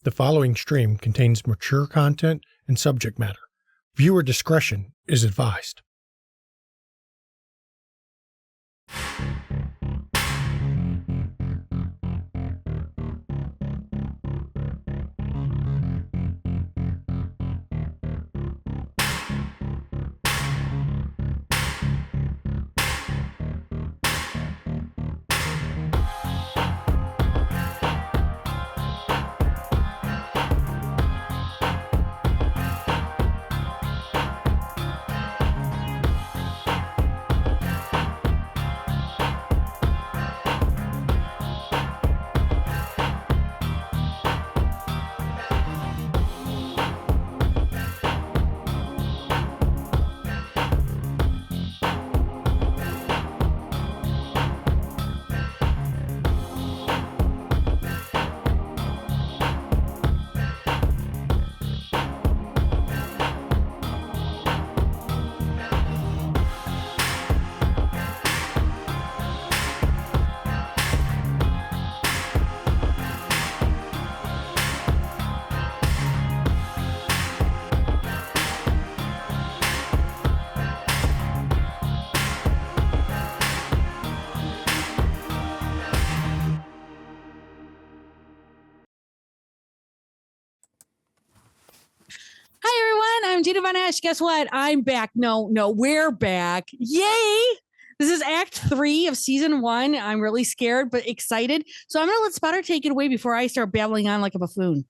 The following stream contains mature content and subject matter. Viewer discretion is advised. Hi, everyone. I'm Gina Von Ash. Guess what? I'm back. No, we're back. Yay. This is Act 3 of Season 1. I'm really scared, but excited. So I'm going to let Spotter take it away before I start babbling on like a buffoon.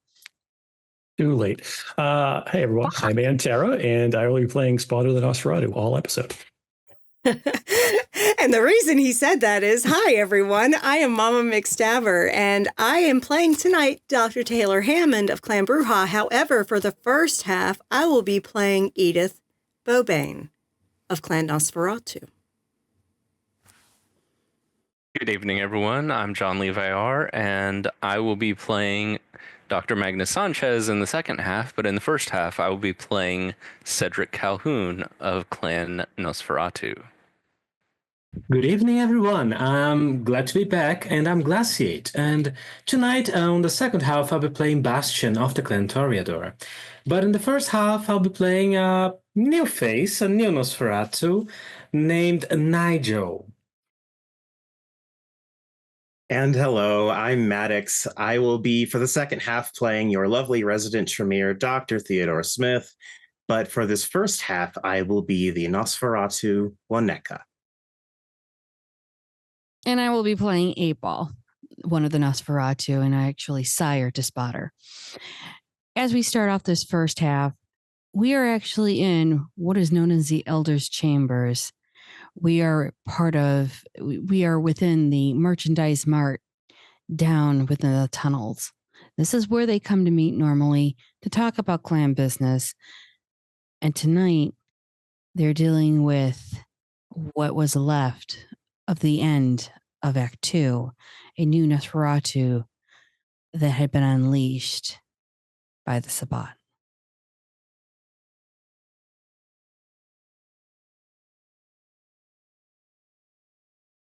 Too late. Hey, everyone. I'm Antera, and I will be playing Spotter the Nosferatu all episode. And the reason he said that is, hi, everyone. I am Mama McStabber, and I am playing tonight Dr. Taylor Hammond of Clan Bruja. However, for the first half, I will be playing Edith Bobane of Clan Nosferatu. Good evening, everyone. I'm John Levi R., and I will be playing Dr. Magnus Sanchez in the second half, but in the first half, I will be playing Cedric Calhoun of Clan Nosferatu. Good evening, everyone. I'm glad to be back, and I'm Glaciate. And tonight, on the second half, I'll be playing Bastion of the Clan Toreador. But in the first half, I'll be playing a new face, a new Nosferatu, named Nigel. And hello, I'm Maddox. I will be, for the second half, playing your lovely resident Tremere, Dr. Theodore Smith. But for this first half, I will be the Nosferatu Waneka. And I will be playing 8-Ball, one of the Nosferatu, and I actually sire to Spotter. As we start off this first half, we are actually in what is known as the Elder's Chambers. We are within the merchandise mart down within the tunnels. This is where they come to meet normally to talk about clan business. And tonight, they're dealing with what was left of the end of Act 2, a new Nosferatu that had been unleashed by the Sabbat.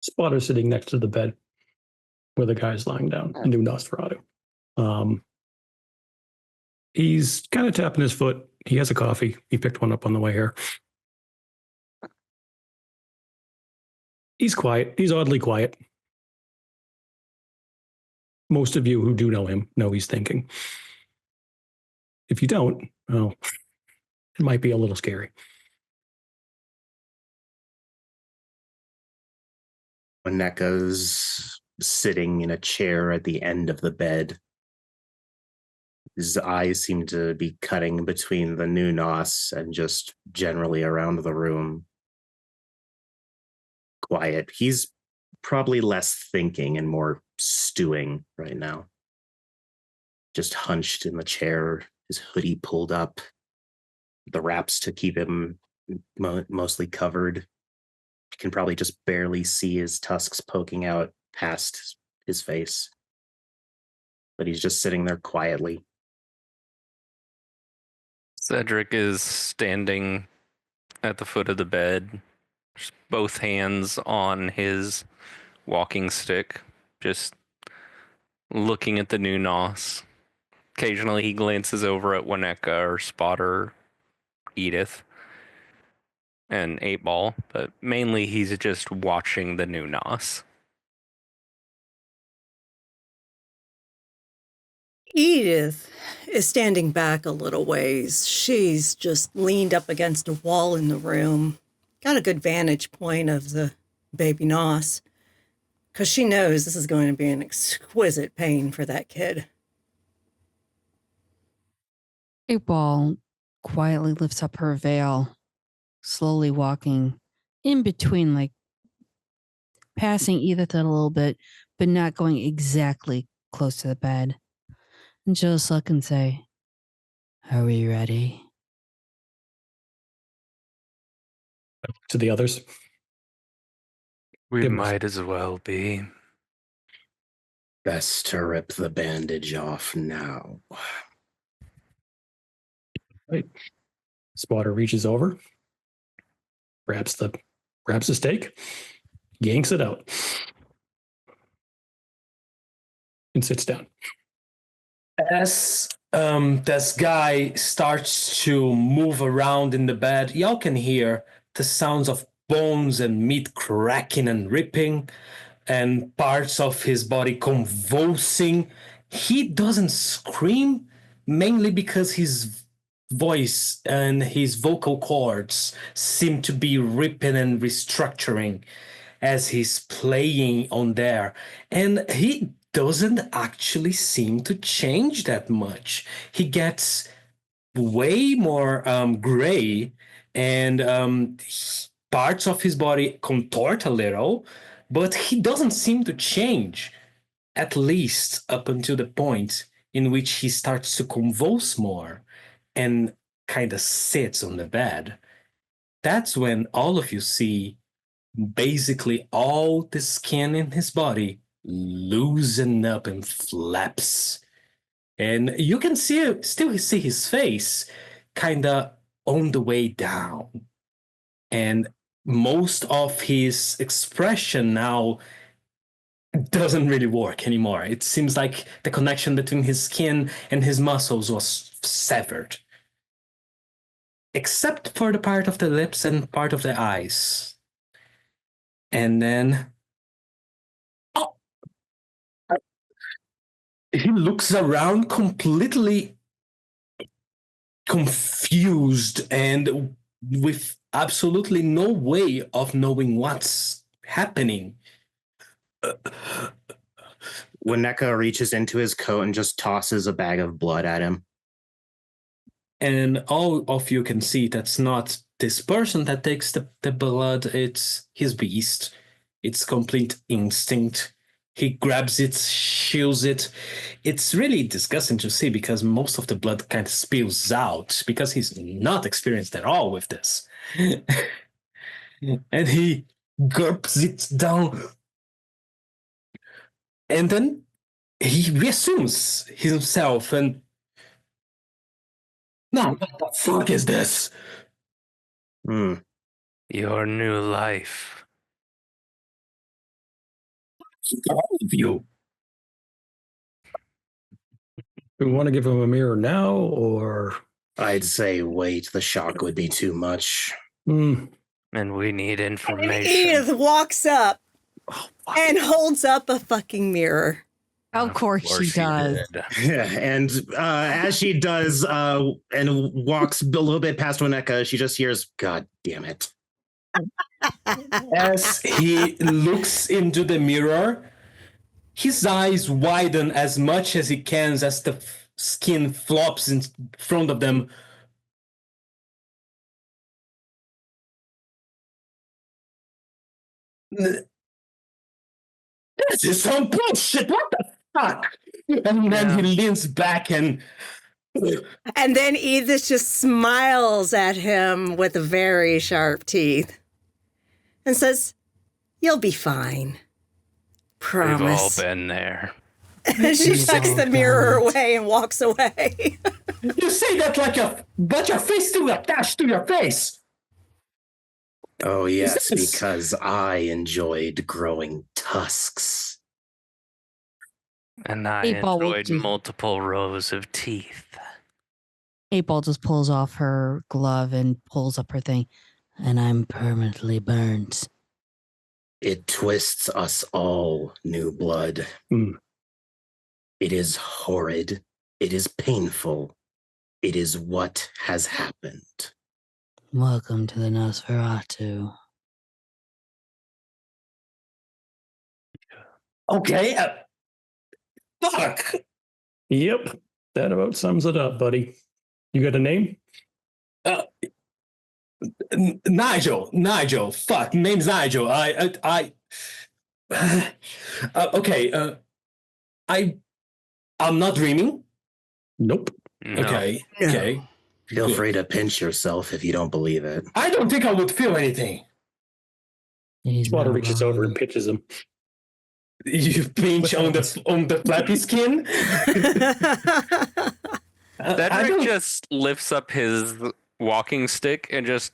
Spotter sitting next to the bed where the guy's lying down, the new Nosferatu. He's kind of tapping his foot. He has a coffee. He picked one up on the way here. He's quiet. He's oddly quiet. Most of you who do know him know he's thinking. If you don't, well, it might be a little scary. Waneka's sitting in a chair at the end of the bed. His eyes seem to be cutting between the new Nos and just generally around the room. Quiet. He's probably less thinking and more stewing right now. Just hunched in the chair, his hoodie pulled up, the wraps to keep him mostly covered. You can probably just barely see his tusks poking out past his face. But he's just sitting there quietly. Cedric is standing at the foot of the bed, just both hands on his walking stick, just looking at the new Nos, occasionally he glances over at Wineka or Spotter, Edith, and 8-Ball, but mainly he's just watching the new Nos. Edith is standing back a little ways. She's just leaned up against a wall in the room. Got a good vantage point of the baby Nos, because she knows this is going to be an exquisite pain for that kid. Ball quietly lifts up her veil, slowly walking in between, like passing Edith a little bit, but not going exactly close to the bed. And just look and say, "Are we ready?" To the others. We Give us- might as well be. Best to rip the bandage off now. Right. Spotter reaches over, grabs the steak, yanks it out, and sits down. As this guy starts to move around in the bed, y'all can hear the sounds of bones and meat cracking and ripping, and parts of his body convulsing. He doesn't scream, mainly because his voice and his vocal cords seem to be ripping and restructuring as he's playing on there. And he doesn't actually seem to change that much. He gets way more gray, and parts of his body contort a little, but he doesn't seem to change, at least up until the point in which he starts to convulse more and kind of sits on the bed. That's when all of you see basically all the skin in his body loosen up and flaps. And you can still see his face kind of on the way down. And most of his expression now doesn't really work anymore. It seems like the connection between his skin and his muscles was severed. Except for the part of the lips and part of the eyes. And then he looks around completely confused and with absolutely no way of knowing what's happening. Wineka reaches into his coat and just tosses a bag of blood at him. And all of you can see that's not this person that takes the blood, it's his beast. It's complete instinct. He grabs it, shields it. It's really disgusting to see because most of the blood kind of spills out because he's not experienced at all with this. And he gulps it down. And then he reassumes himself and... Now, what the fuck is this? Your new life. All of you. Do we want to give him a mirror now, or? I'd say wait, the shock would be too much. And we need And information. Edith walks up and holds up a fucking mirror. Of course she does. And as she does and walks a little bit past Wineka, she just hears, "God damn it." As he looks into the mirror, his eyes widen as much as he can as the skin flops in front of them. This is some bullshit. What the fuck? And then he leans back and... And then Edith just smiles at him with very sharp teeth and says, "You'll be fine. Promise." We've all been there. And she tucks the mirror away and walks away. You say that but your face still attached to your face. Oh, yes, Is this- because I enjoyed growing tusks. And I 8-Ball will enjoyed just- multiple rows of teeth. 8-Ball just pulls off her glove and pulls up her thing. And I'm permanently burnt. It twists us all, new blood. Mm. It is horrid. It is painful. It is what has happened. Welcome to the Nosferatu. Okay. Fuck. Yep. That about sums it up, buddy. You got a name? Nigel. Fuck. Name's Nigel. Okay. I'm not dreaming. Nope. No. Okay. No. Okay. Feel Good. free to pinch yourself if you don't believe it. I don't think I would feel anything. He's Spotter not reaches wrong. over and pitches him. You pinch on the flappy skin. I Cedric don't- just lifts up his walking stick and just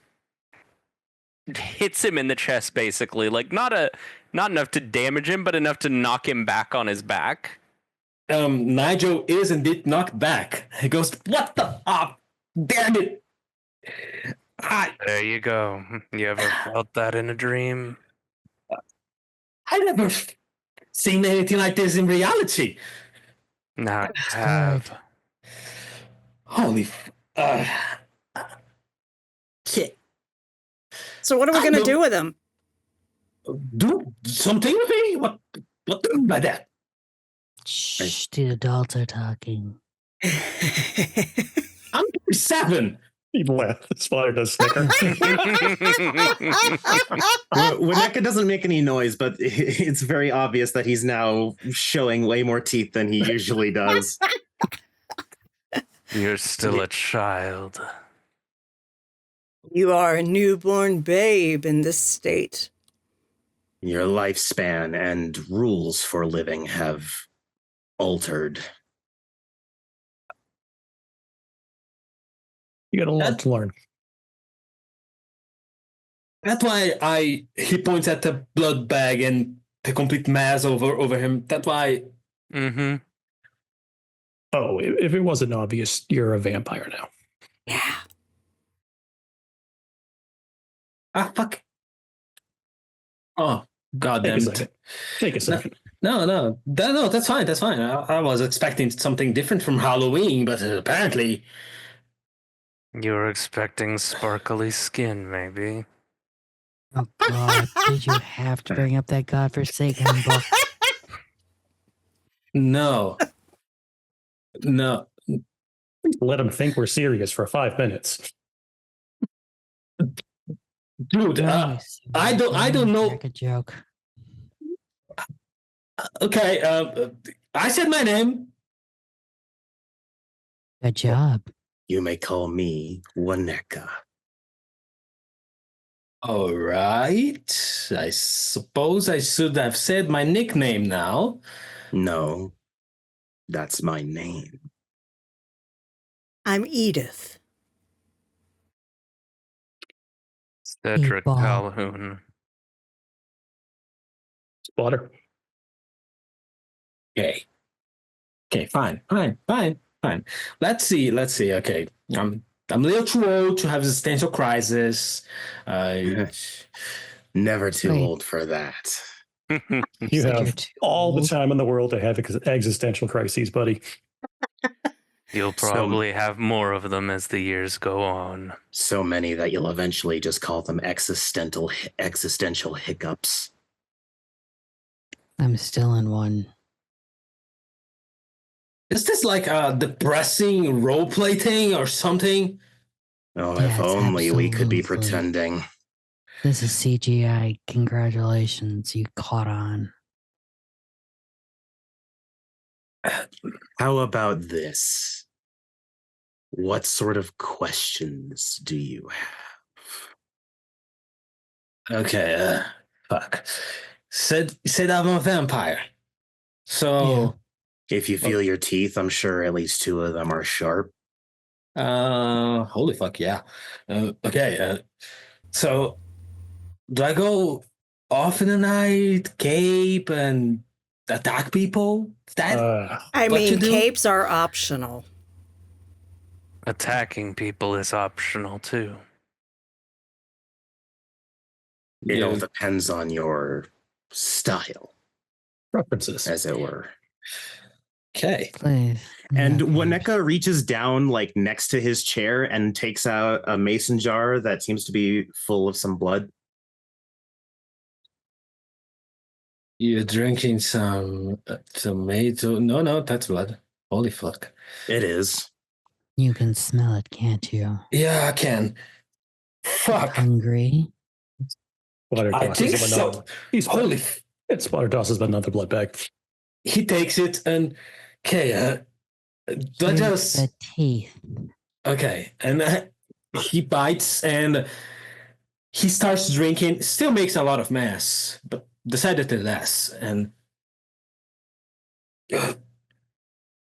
hits him in the chest, basically. Like not enough to damage him, but enough to knock him back on his back. Nigel is indeed knocked back. He goes, "What the? Damn it!" There you go. You ever felt that in a dream? I never seen anything like this in reality. Now you That's have. Holy. Shit. So what are we I going to don't- do with him? Do something with me? What do you mean by that? Shh, the adults are talking. I'm 7. He laughs. Spotter does snicker. Wineka doesn't make any noise, but it's very obvious that he's now showing way more teeth than he usually does. You're still a child. You are a newborn babe in this state. Your lifespan and rules for living have altered. You got a lot to learn. That's why he points at the blood bag and the complete mass over him. That's why. Mm-hmm. Oh, if it wasn't obvious, you're a vampire now. Yeah. Fuck. Oh, god Take damn a it. second. Take a second. No, that's fine. That's fine. I was expecting something different from Halloween, but apparently. You were expecting sparkly skin, maybe. Oh God! Did you have to bring up that godforsaken book? No. Let him think we're serious for 5 minutes. Dude, I don't know. Make a joke. Okay, I said my name. Good job. You may call me Wineka. All right. I suppose I should have said my nickname now. No, that's my name. I'm Edith. Cedric Meatball. Calhoun. Spotter. Okay. Okay, fine. Let's see. Okay. I'm a little too old to have existential crisis. Never too Wait. old for that. You said have you're too all the old. time in the world to have existential crises, buddy. You'll probably have more of them as the years go on. So many that you'll eventually just call them existential hiccups. I'm still in one. Is this like a depressing roleplay thing or something? Oh, Yeah, if it's only we could be absolutely- pretending. This is CGI. Congratulations, you caught on. How about this? What sort of questions do you have? Okay, fuck. Said I'm a vampire. So, If you feel your teeth, I'm sure at least 2 of them are sharp. holy fuck, yeah. Okay, so do I go off in the night, cape, and attack people? That I what you mean, do? capes are optional. Attacking people is optional too. It all Yeah. depends on your style, Preferences. as it were. Okay. Please. And no, Waneka reaches down like next to his chair and takes out a mason jar that seems to be full of some blood. You're drinking some tomato. No, that's blood. Holy fuck. It is. You can smell it, can't you? Yeah, I can. Fuck. Hungry? Splatter I tosses think him so. another. He's Holy. It splatter tosses him another blood bag. He takes it and okay. That Here's just the teeth. okay. And he bites and he starts drinking. Still makes a lot of mess, but decidedly less. And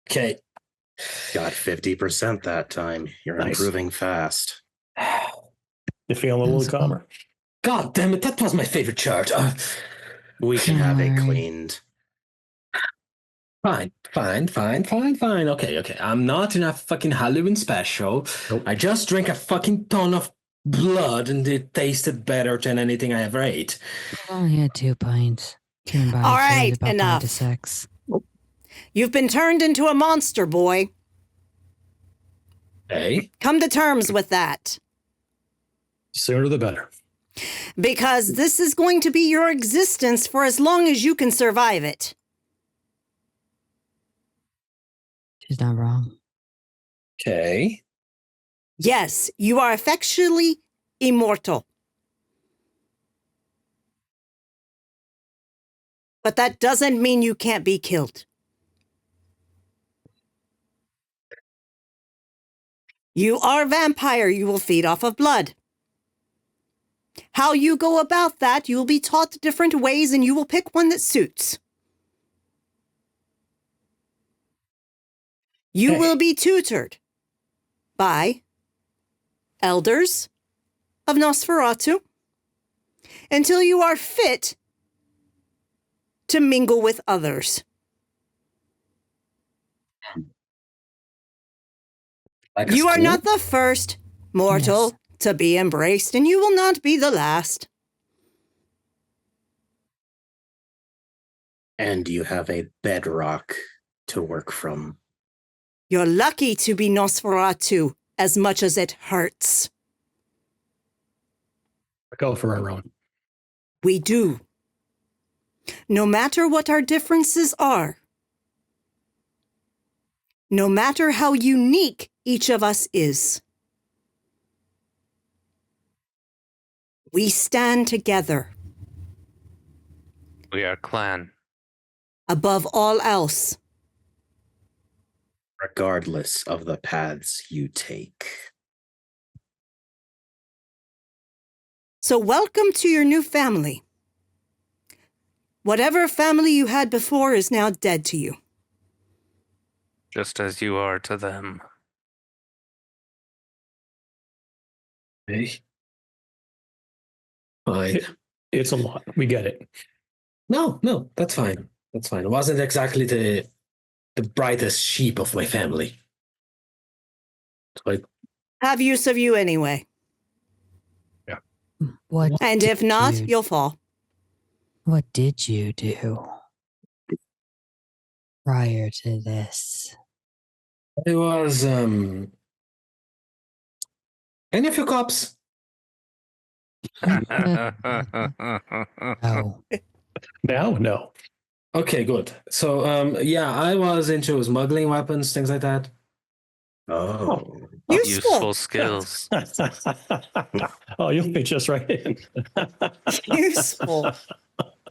okay. Got 50% that time. You're Nice. improving fast. You feeling a little That's calmer? God damn it! That was my favorite chart. We can have it Sorry. cleaned. Fine. Okay. I'm not in a fucking Halloween special. Nope. I just drank a fucking ton of blood and it tasted better than anything I ever ate. I only had 2 pints. Human body All carries right, about 5 enough. to 6. You've been turned into a monster, boy. Hey? Come to terms with that. Sooner the better. Because this is going to be your existence for as long as you can survive it. She's not wrong. Okay. Yes, you are effectually immortal. But that doesn't mean you can't be killed. You are a vampire. You will feed off of blood. How you go about that, you will be taught different ways and you will pick one that suits. You Hey. will be tutored by elders of Nosferatu until you are fit to mingle with others. Like a You are school? not the first mortal to be embraced, and you will not be the last. And you have a bedrock to work from. You're lucky to be Nosferatu as much as it hurts. Go for our own. We do. No matter what our differences are, no matter how unique each of us is, we stand together. We are clan. Above all else, Regardless of the paths you take. so welcome to your new family. Whatever family you had before is now dead to you. Just as you are to them. Hey. Fine. It's a lot. We get it. No, that's fine. That's fine. It wasn't exactly the brightest sheep of my family. So I Have use of you anyway. What And if not, did- you'll fall. What did you do prior to this? It was any of you cops? Oh, Now, no. Okay, good. So yeah, I was into smuggling weapons, things like that. Oh. Useful skills. Oh, you'll fit just right in. Useful.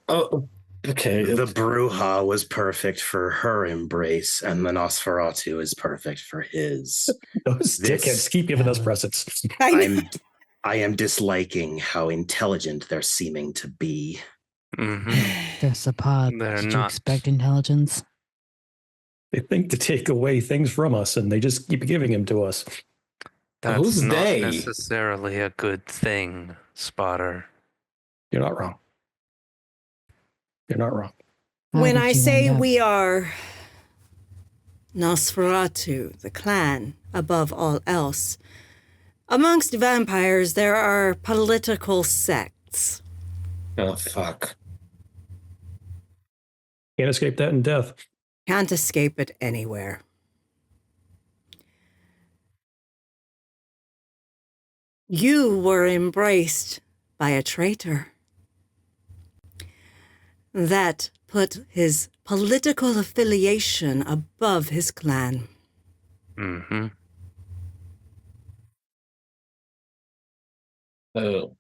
Oh, okay. The Bruja was perfect for her embrace, and the Nosferatu is perfect for his. Those This- dickheads keep giving us presents. I am disliking how intelligent they're seeming to be. Mm-hmm. they're supposed They're to not. expect intelligence. They think to take away things from us, and they just keep giving them to us. That's Who's not they? necessarily a good thing, Spotter. You're not wrong. You're not wrong. How When did I you say end up? we are Nosferatu, the clan, above all else, amongst vampires there are political sects. Oh, fuck. Can't escape that in death. Can't escape it anywhere. You were embraced by a traitor that put his political affiliation above his clan. Mm-hmm. Am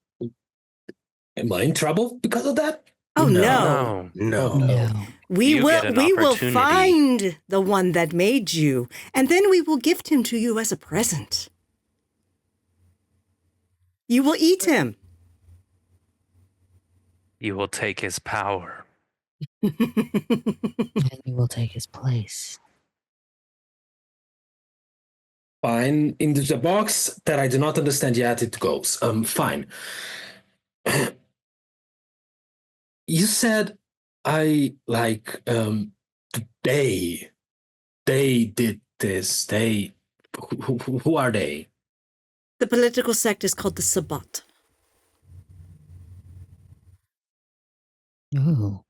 I in trouble because of that? Oh No. No. No. We You get will an we will opportunity. find the one that made you, and then we will gift him to you as a present. You will eat him. You will take his power. And you will take his place. Fine. Into the box that I do not understand yet, it goes. Fine. You said they did this. Who are they? The political sect is called the Sabbat. Ooh.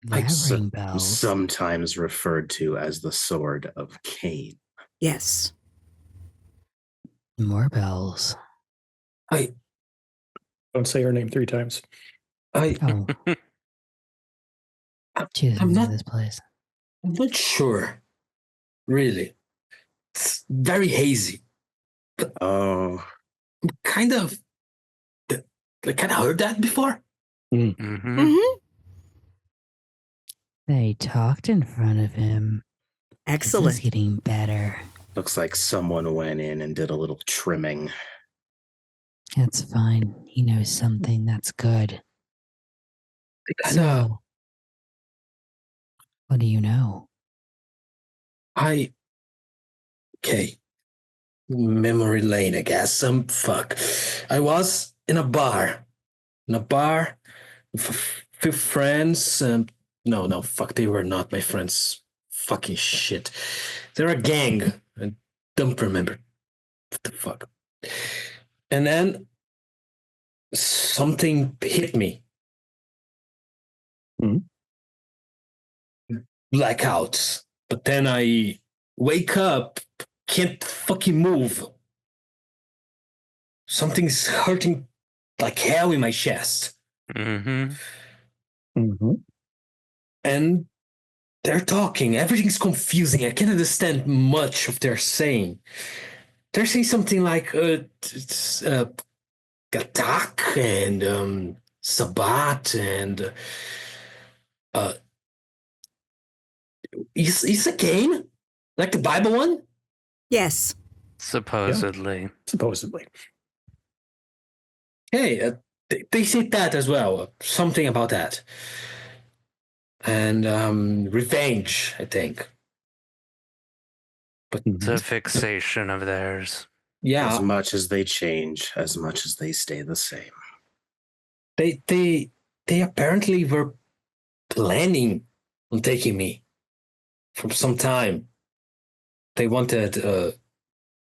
That So- ring bells. sometimes referred to as the Sword of Cain. Yes. More bells. Don't say her name 3 times. Oh. Jesus, I'm not- this place. I'm not sure. Really. It's very hazy. Oh, Kind of. I kind of heard that before. Mm-hmm. Mm-hmm. They talked in front of him. This is Excellent. getting better. looks like someone went in and did a little trimming. That's fine. He knows something. That's good. So, what do you know? Okay. Memory lane, I guess. Fuck. I was in a bar. With a few friends. No, fuck. They were not my friends. Fucking shit. They're a gang. I don't remember. What the fuck? And then something hit me. Blackouts. But then I wake up, can't fucking move. Something's hurting like hell in my chest. Mm-hmm. And they're talking. Everything's confusing. I can't understand much of they're saying. They're saying something like Gatak and Sabbat and is a game like the Bible one? Yes. Supposedly. Supposedly. Hey, they said that as well. Something about that. And revenge, I think. But It's a fixation of theirs. yeah, As much as they change, as much as they stay the same. they apparently were planning on taking me for some time. They wanted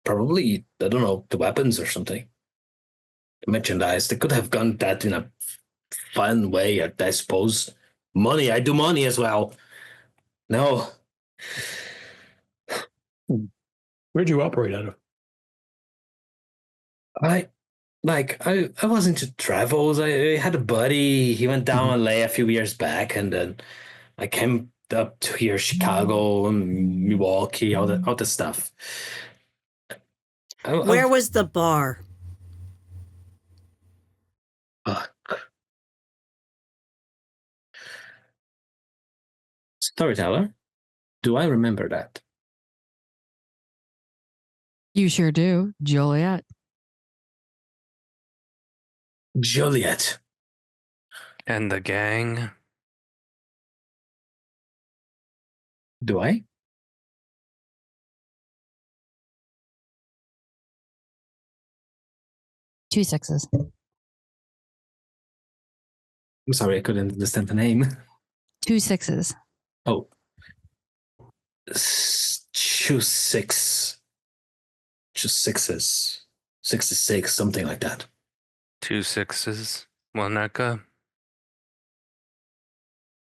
probably, I don't know, the weapons or something. The merchandise. They could have done that in a fun way, I suppose. Money, I do money as well. No. Where'd you operate out of? I was into travels. I had a buddy. He went down LA a few years back, and then I came up to here, Chicago and Milwaukee, all the stuff. Where was the bar? Fuck. Storyteller? Do I remember that? You sure do, Juliet. Joliet. And the gang. Do I? Two sixes. I'm sorry, I couldn't understand the name. 2 6s. Oh. Choose 6. Choose 6s. 66, something like that. 2 6s. Waneka.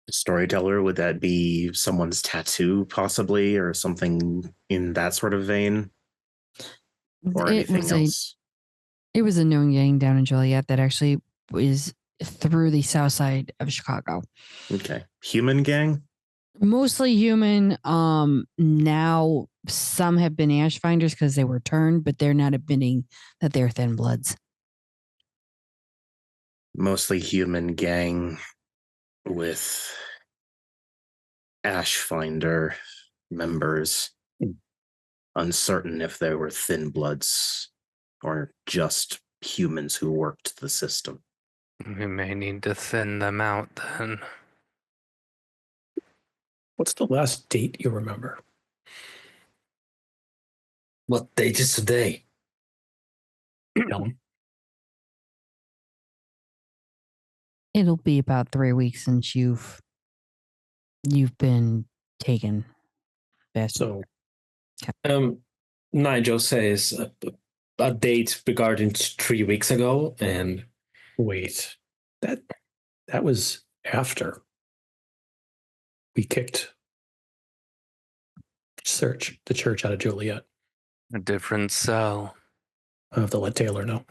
Storyteller, would that be someone's tattoo, possibly, or something in that sort of vein? Or anything else? It was a known gang down in Joliet that actually was through the south side of Chicago. Okay. Human gang? Mostly human. Now some have been ash finders because they were turned, but they're not admitting that they're thin bloods. Mostly human gang with ash finder members. Uncertain if they were thin bloods or just humans who worked the system. We may need to thin them out then. What's the last date you remember? What date is today? Ellen? It'll be about 3 weeks since you've been taken. So Nigel says a date regarding 3 weeks ago, and wait, that was after we kicked the church out of Joliet. A different cell. I have to let Taylor know.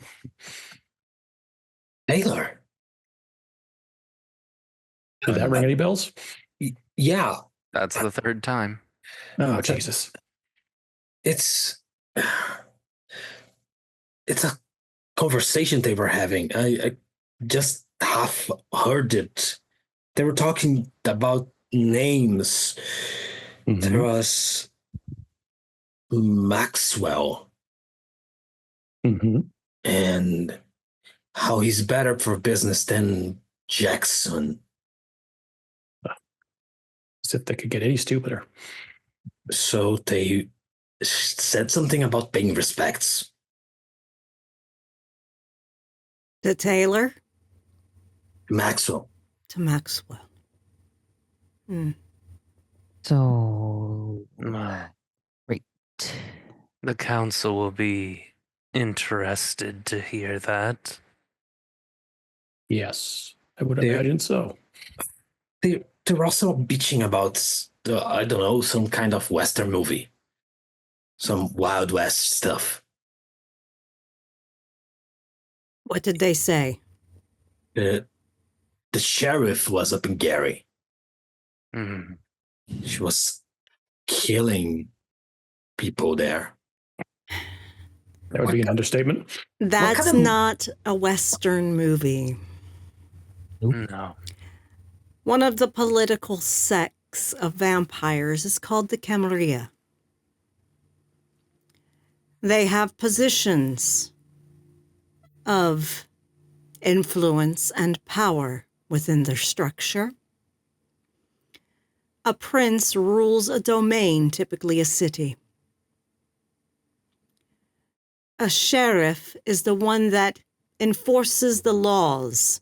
Taylor. Did that ring any bells? Yeah. That's the 3rd time. Oh, Jesus. It's a conversation they were having. I just half heard it. They were talking about names. Mm-hmm. There was Maxwell. Mm-hmm. And how he's better for business than Jackson. As if they could get any stupider. So they said something about paying respects. To Taylor? Maxwell. To Maxwell. So, great. The council will be interested to hear that. Yes, I would imagine so. They're also bitching about, I don't know, some kind of Western movie. Some Wild West stuff. What did they say? The sheriff was up in Gary. Mm. She was killing people there. That would be an understatement. That's not a Western movie. No. One of the political sects of vampires is called the Camarilla. They have positions of influence and power within their structure. A prince rules a domain, typically a city. A sheriff is the one that enforces the laws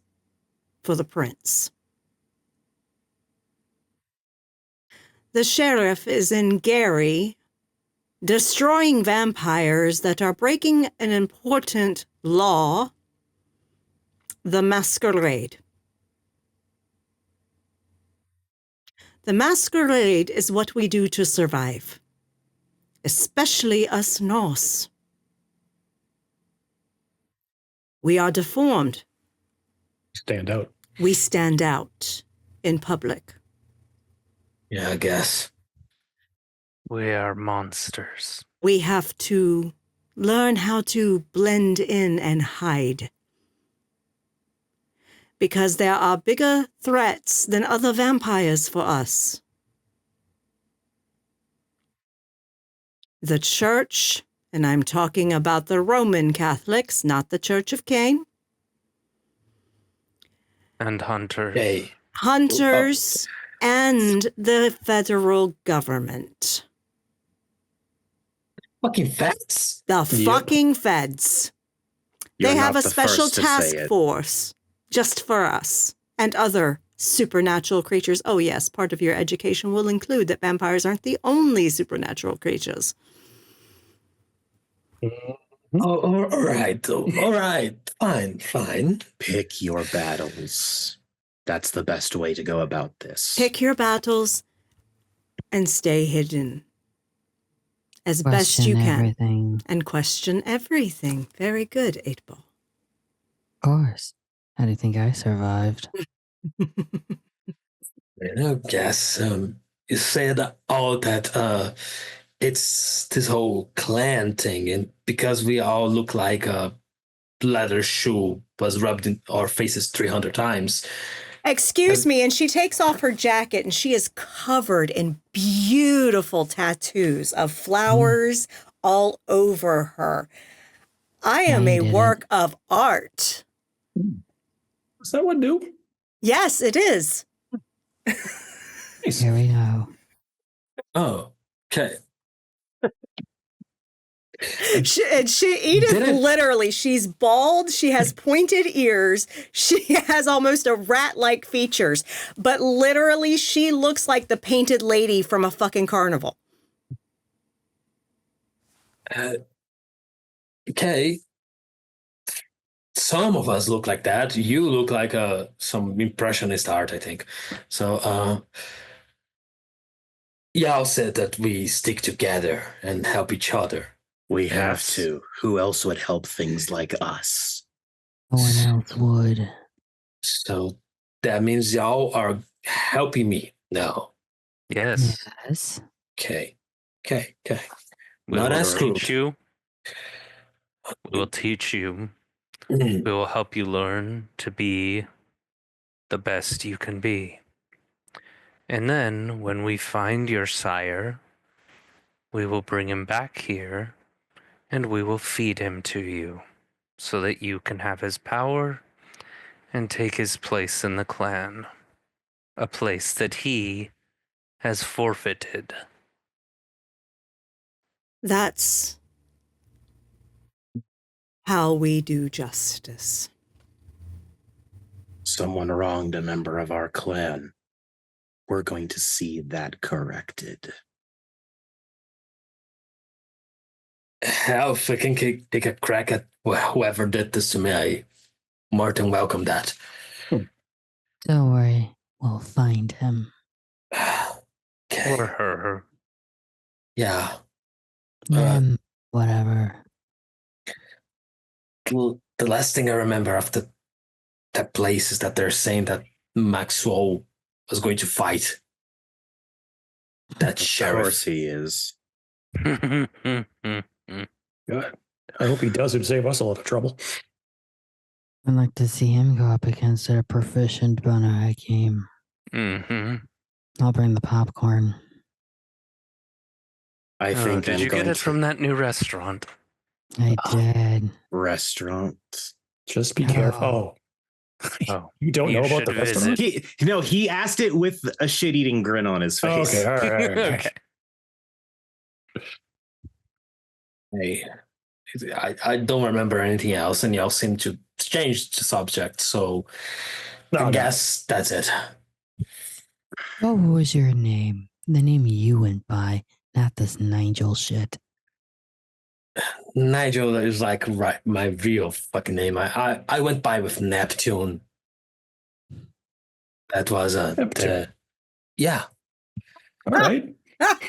for the prince. The sheriff is in Gary, destroying vampires that are breaking an important law, the Masquerade. The Masquerade is what we do to survive, especially us Norse. We are deformed. Stand out. We stand out in public. Yeah, I guess. We are monsters. We have to learn how to blend in and hide. Because there are bigger threats than other vampires for us. The church, and I'm talking about the Roman Catholics, not the Church of Cain. And hunters. Hey. Hunters and the federal government. Fucking feds. The fucking feds. You're They have not a the special first to task say it. force just for us and other supernatural creatures. Oh, yes, part of your education will include that vampires aren't the only supernatural creatures. Oh, all right. All right. Fine. Pick your battles. That's the best way to go about this. Pick your battles and stay hidden as best you can. Everything. And question everything. Very good, 8-Ball. Of course. How do you think I survived? I guess you said all that it's this whole clan thing, and because we all look like a leather shoe was rubbed in our faces 300 times. Excuse me, and she takes off her jacket and she is covered in beautiful tattoos of flowers all over her. I am a work of art. Is that what new? Yes, it is. Here we go. Oh, okay. Edith, literally, she's bald. She has pointed ears. She has almost a rat-like features. But literally, she looks like the painted lady from a fucking carnival. Okay. Some of us look like that. You look like some impressionist art, I think. So, y'all said that we stick together and help each other. We have to. Who else would help things like us? No one else would. So that means y'all are helping me now. Yes. Yes. Okay. We Not will as teach you. We will teach you. Mm. We will help you learn to be the best you can be. And then when we find your sire, we will bring him back here and we will feed him to you so that you can have his power and take his place in the clan. A place that he has forfeited. That's how we do justice. Someone wronged a member of our clan. We're going to see that corrected. Hell, if I can take a crack at whoever did this to me, I more than welcome that. Don't worry. We'll find him. Okay. Or her. Yeah. Them, whatever. The last thing I remember of that place is that they're saying that Maxwell was going to fight that sheriff. Of course he is. God, I hope he does and save us a lot of trouble. I'd like to see him go up against a proficient Bonar game. Mm-hmm. I'll bring the popcorn. I think did I'm you get going it to from that new restaurant? I did. restaurant. Just be careful. Oh, You don't know about the restaurant? He asked it with a shit-eating grin on his face. Okay, all right. Okay. Hey, I don't remember anything else, and y'all seem to change the subject, so I guess that's it. What was your name? The name you went by, not this Nigel shit. Nigel is like my real fucking name. I went by with Neptune. That was Neptune. Yeah. All right.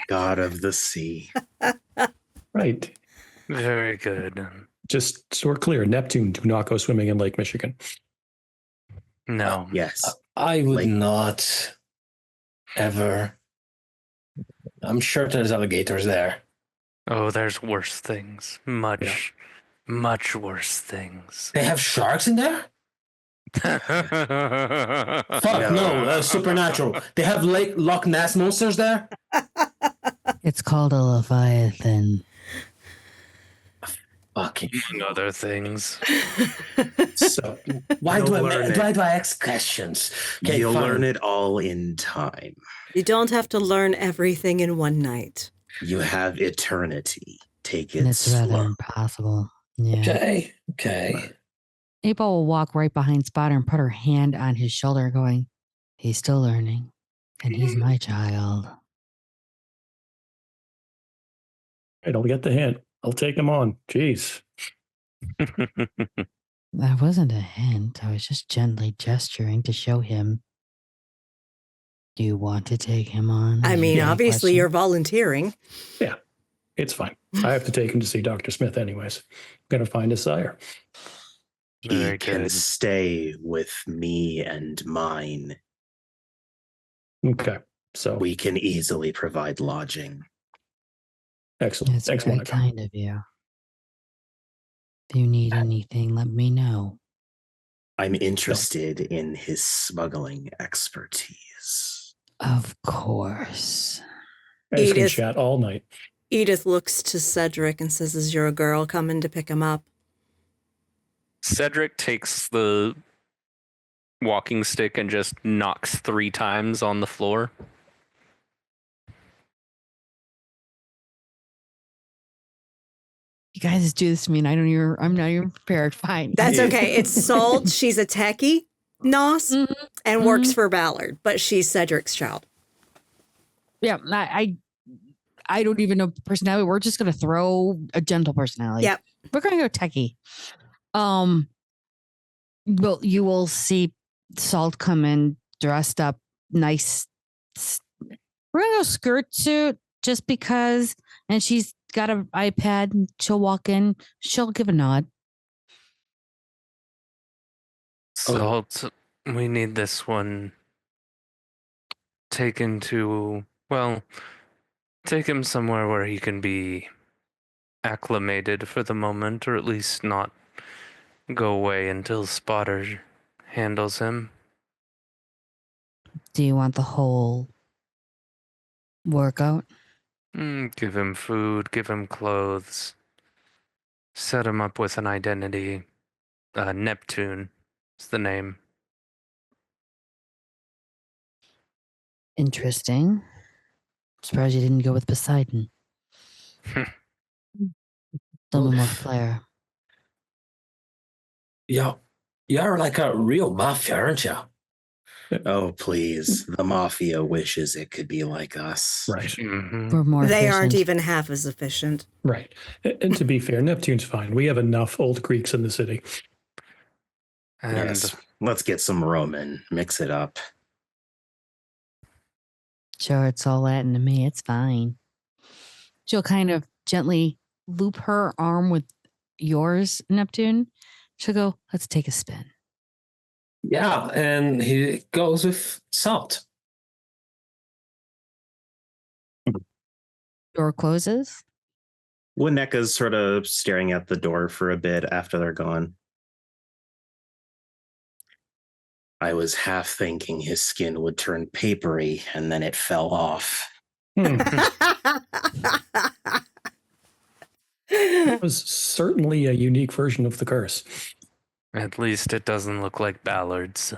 God of the sea. Right. Very good. Just so we're clear, Neptune do not go swimming in Lake Michigan. No. Yes. I would not ever. I'm sure there's alligators there. Oh, there's worse things. Much worse things. They have sharks in there? Fuck no, supernatural. They have Loch Ness monsters there? It's called a Leviathan. Fucking Among other things. so why do I ask questions? Okay, You'll fine. learn it all in time. You don't have to learn everything in one night. You have eternity. Take it And it's rather slow. impossible. Yeah. Okay. April will walk right behind Spotter and put her hand on his shoulder, going, He's still learning, and he's my child. I don't get the hint. I'll take him on. Jeez. That wasn't a hint. I was just gently gesturing to show him. Do you want to take him on? I Is mean, your obviously question? you're volunteering. Yeah, it's fine. I have to take him to see Dr. Smith anyways. I'm going to find his sire. Very He can good. stay with me and mine. Okay, so We can easily provide lodging. excellent. It's Thanks, very Monica. kind of you. If you need anything, let me know. I'm interested in his smuggling expertise. Of course. Guys can Edith. chat all night. Edith looks to Cedric and says, "Is your girl coming to pick him up?" Cedric takes the walking stick and just knocks 3 times on the floor. You guys do this to me, and I'm not even prepared. Fine. That's okay. It's Salt. She's a techie, Nos, Mhm. and works for Ballard, but she's Cedric's child. Yeah, I don't even know personality. We're just gonna throw a gentle personality. Yep. We're gonna go techie. Well, you will see Salt come in dressed up nice. We're gonna go skirt suit just because, and she's got an iPad and she'll walk in, she'll give a nod. Salt, we need this one taken to, well, take him somewhere where he can be acclimated for the moment, or at least not go away until Spotter handles him. Do you want the whole workout? Give him food, give him clothes, set him up with an identity. Neptune is the name. Interesting. Surprised you didn't go with Poseidon. Someone more flair. You're like a real mafia, aren't you? Oh, please. The mafia wishes it could be like us. Right, Mhm. We're more They efficient. aren't even half as efficient. right. And to be fair, Neptune's fine. We have enough old Greeks in the city. And Yes. Let's get some Roman. Mix it up. Sure, it's all Latin to me. It's fine. She'll kind of gently loop her arm with yours, Neptune. She'll go, let's take a spin. Yeah, and he goes with Salt. Door closes. Winneca's sort of staring at the door for a bit after they're gone. I was half thinking his skin would turn papery, and then it fell off. It was certainly a unique version of the curse. at least it doesn't look like Ballard's.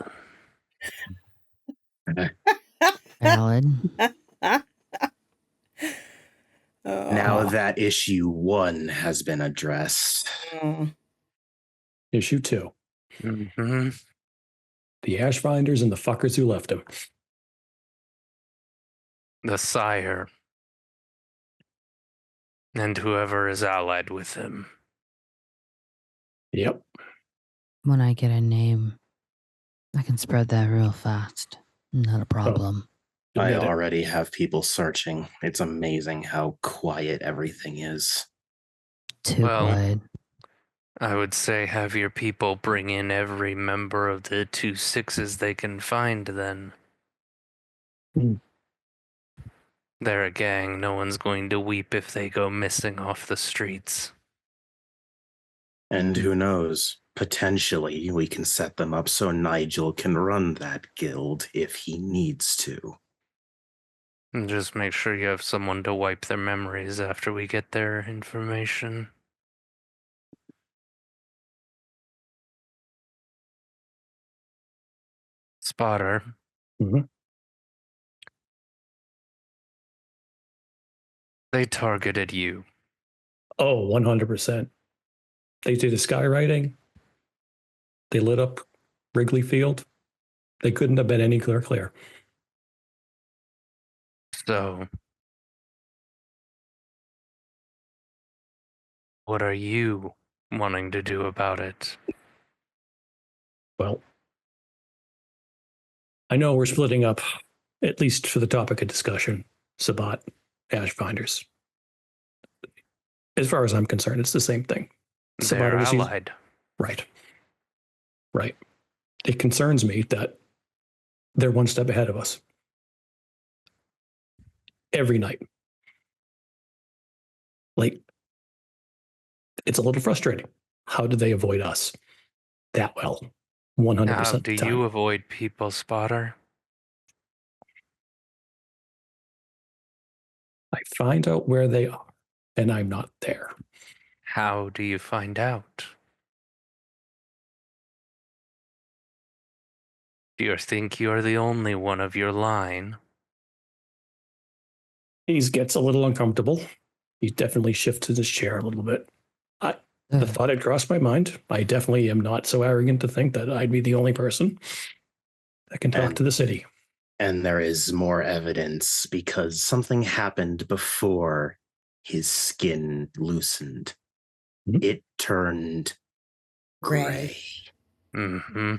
Valid. Now that issue 1 has been addressed. Issue 2. Mm-hmm. The Ashbinders and the fuckers who left him. The sire. And whoever is allied with him. Yep. When I get a name, I can spread that real fast. Not a problem. I Admit it. already have people searching. It's amazing how quiet everything is. Too Well, quiet. I would say have your people bring in every member of the 2 6s they can find then. Hmm. They're a gang. No one's going to weep if they go missing off the streets. And who knows? Potentially, we can set them up so Nigel can run that guild if he needs to. And just make sure you have someone to wipe their memories after we get their information. Spotter. Mhm. They targeted you. Oh, 100%. They did a skywriting. They lit up Wrigley Field. They couldn't have been any clear. So, what are you wanting to do about it? Well, I know we're splitting up, at least for the topic of discussion, Sabat, Ashfinders. As far as I'm concerned, it's the same thing. They're oversees- allied. Right. It concerns me that they're one step ahead of us. Every night. Like, it's a little frustrating. How do they avoid us that well? 100% How of do the time. you avoid people, Spotter? I find out where they are, and I'm not there. How do you find out? Do you think you're the only one of your line? He gets a little uncomfortable. He definitely shifts in his chair a little bit. The thought had crossed my mind. I definitely am not so arrogant to think that I'd be the only person that can talk to the city. And there is more evidence because something happened before his skin loosened. Mhm. It turned gray. Mm-hmm.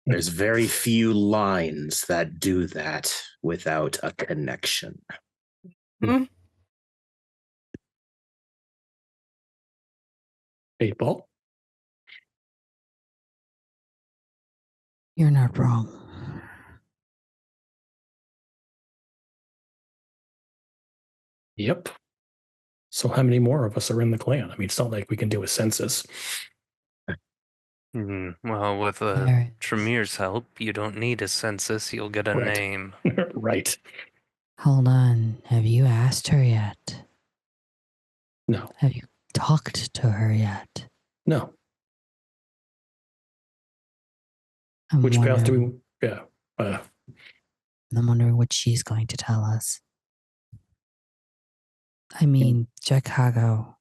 There's very few lines that do that without a connection. Hmm? 8-ball. You're not wrong. Yep. So how many more of us are in the clan? I mean, it's not like we can do a census. Well, with There is. Tremere's help, you don't need a census, you'll get a Right. name. Right. Hold on. Have you asked her yet? No. Have you talked to her yet? No. I'm Which path do wondering- we? Yeah. I'm wondering what she's going to tell us. I mean, Chicago.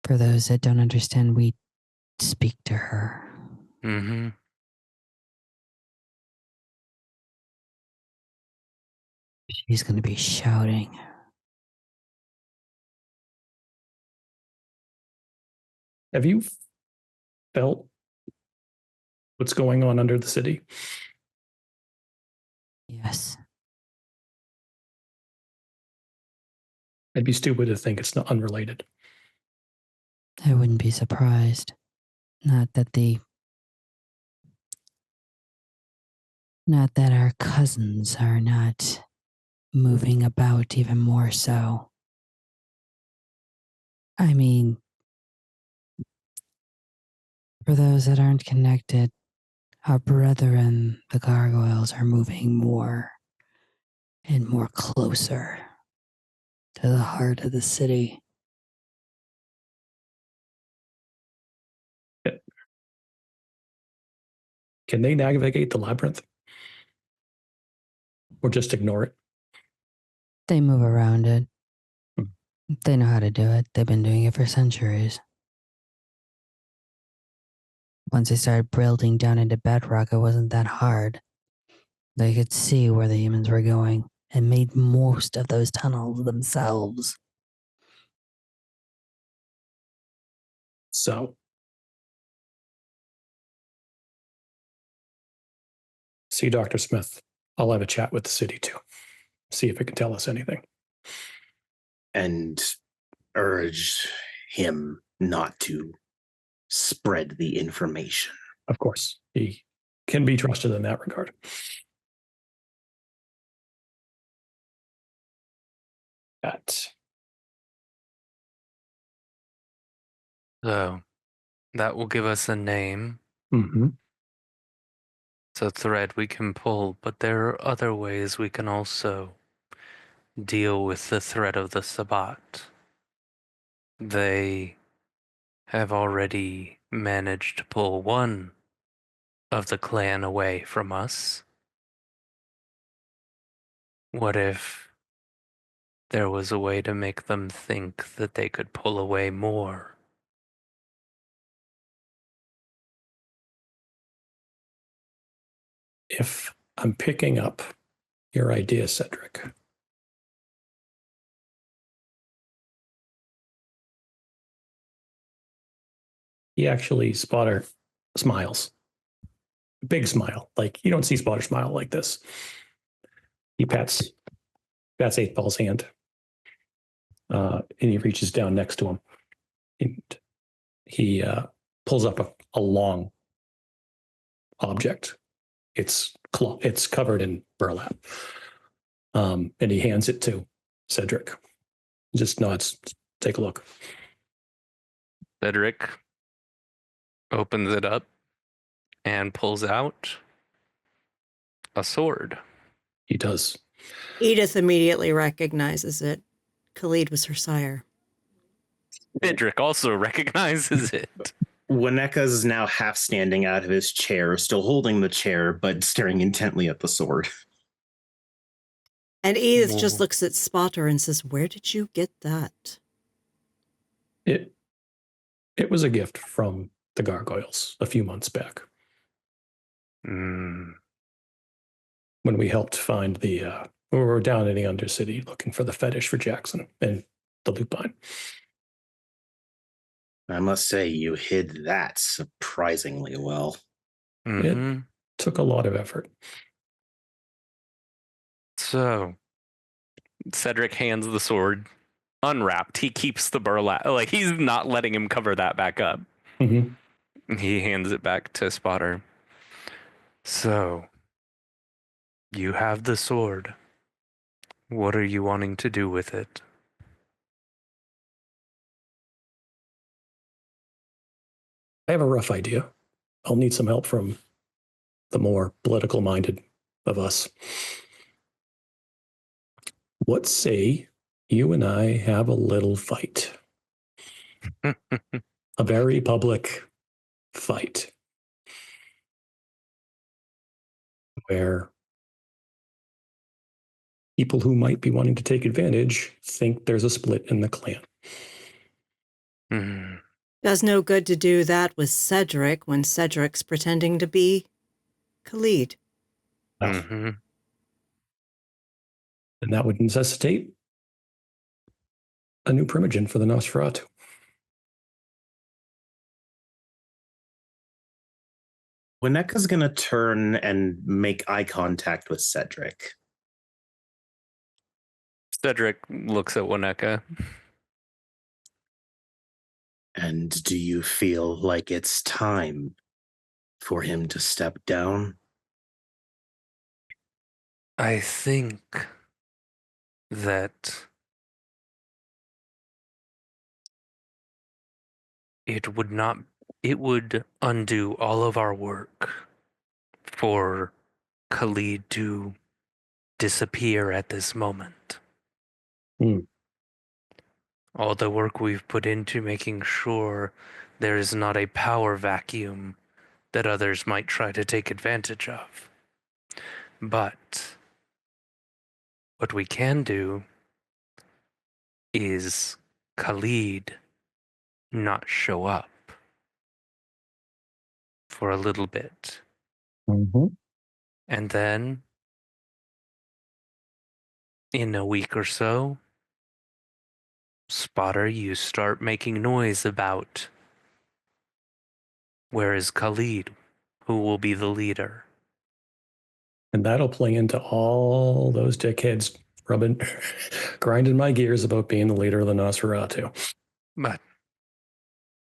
For those that don't understand, we speak to her. Mm-hmm. She's going to be shouting. Have you felt what's going on under the city? Yes. I'd be stupid to think it's not unrelated. I wouldn't be surprised. Not that our cousins are not moving about even more so. I mean, for those that aren't connected, our brethren, the gargoyles, are moving more and more closer to the heart of the city. Can they navigate the labyrinth? Or just ignore it? They move around it. Hmm. They know how to do it. They've been doing it for centuries. Once they started building down into bedrock, it wasn't that hard. They could see where the humans were going and made most of those tunnels themselves. So, see Dr. Smith. I'll have a chat with the city too. See if it can tell us anything. And urge him not to spread the information. Of course, he can be trusted in that regard. So, that will give us a name. Mm-hmm. It's a thread we can pull, but there are other ways we can also deal with the threat of the Sabbat. They have already managed to pull one of the clan away from us. What if there was a way to make them think that they could pull away more? if I'm picking up your idea, Cedric, he actually, Spotter, smiles. Big smile. Like, you don't see Spotter smile like this. He pats 8 Ball's hand. And he reaches down next to him. And he pulls up a long object. It's covered in burlap. And he hands it to Cedric. Just nods. Take a look. Cedric opens it up and pulls out a sword. He does. Edith immediately recognizes it. Khalid was her sire. Cedric also recognizes it. Wineka's now half standing out of his chair, still holding the chair, but staring intently at the sword. And Edith just looks at Spotter and says, "Where did you get that?" It was a gift from the Gargoyles a few months back. When we helped find we were down in the Undercity looking for the fetish for Jackson and the Lupine. I must say, you hid that surprisingly well. Mm-hmm. It took a lot of effort. So, Cedric hands the sword unwrapped. He keeps the burlap. Like, he's not letting him cover that back up. Mm-hmm. He hands it back to Spotter. So, you have the sword. What are you wanting to do with it? I have a rough idea. I'll need some help from the more political minded of us. What say you and I have a little fight? A very public fight where people who might be wanting to take advantage think there's a split in the clan. Does no good to do that with Cedric when Cedric's pretending to be Khalid. Mm-hmm. And that would necessitate a new primogen for the Nosferatu. Wineka's going to turn and make eye contact with Cedric. Cedric looks at Wineka. And do you feel like it's time for him to step down? I think that it would undo all of our work for Khalid to disappear at this moment. All the work we've put into making sure there is not a power vacuum that others might try to take advantage of. But what we can do is Khalid not show up for a little bit. Mm-hmm. And then in a week or so, Spotter, you start making noise about where is Khalid, who will be the leader. And that'll play into all those dickheads grinding my gears about being the leader of the Nosferatu. But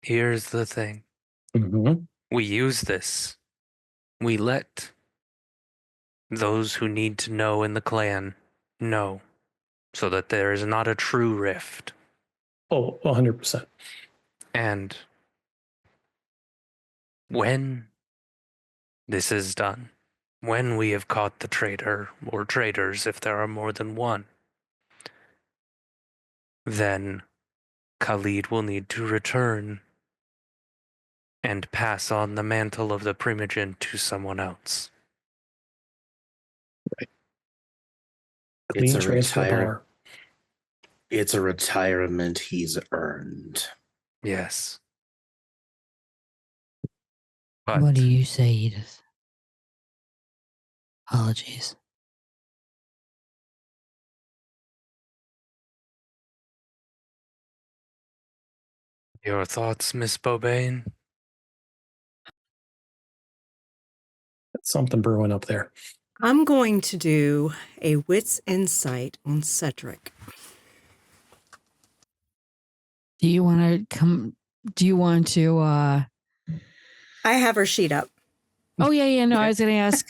here's the thing. Mm-hmm. We use this. We let those who need to know in the clan know, so that there is not a true rift. Oh, 100%. And when this is done, when we have caught the traitor, or traitors if there are more than one, then Khalid will need to return and pass on the mantle of the primogen to someone else. Right. It's Clean a transfer power. It's a retirement he's earned. Yes. But What do you say, Edith? Apologies. Your thoughts, Miss Bobane? That's something brewing up there. I'm going to do a wits insight on Cedric. Do you want to come? Do you want to? I have her sheet up. Oh yeah. No, Okay. I was going to ask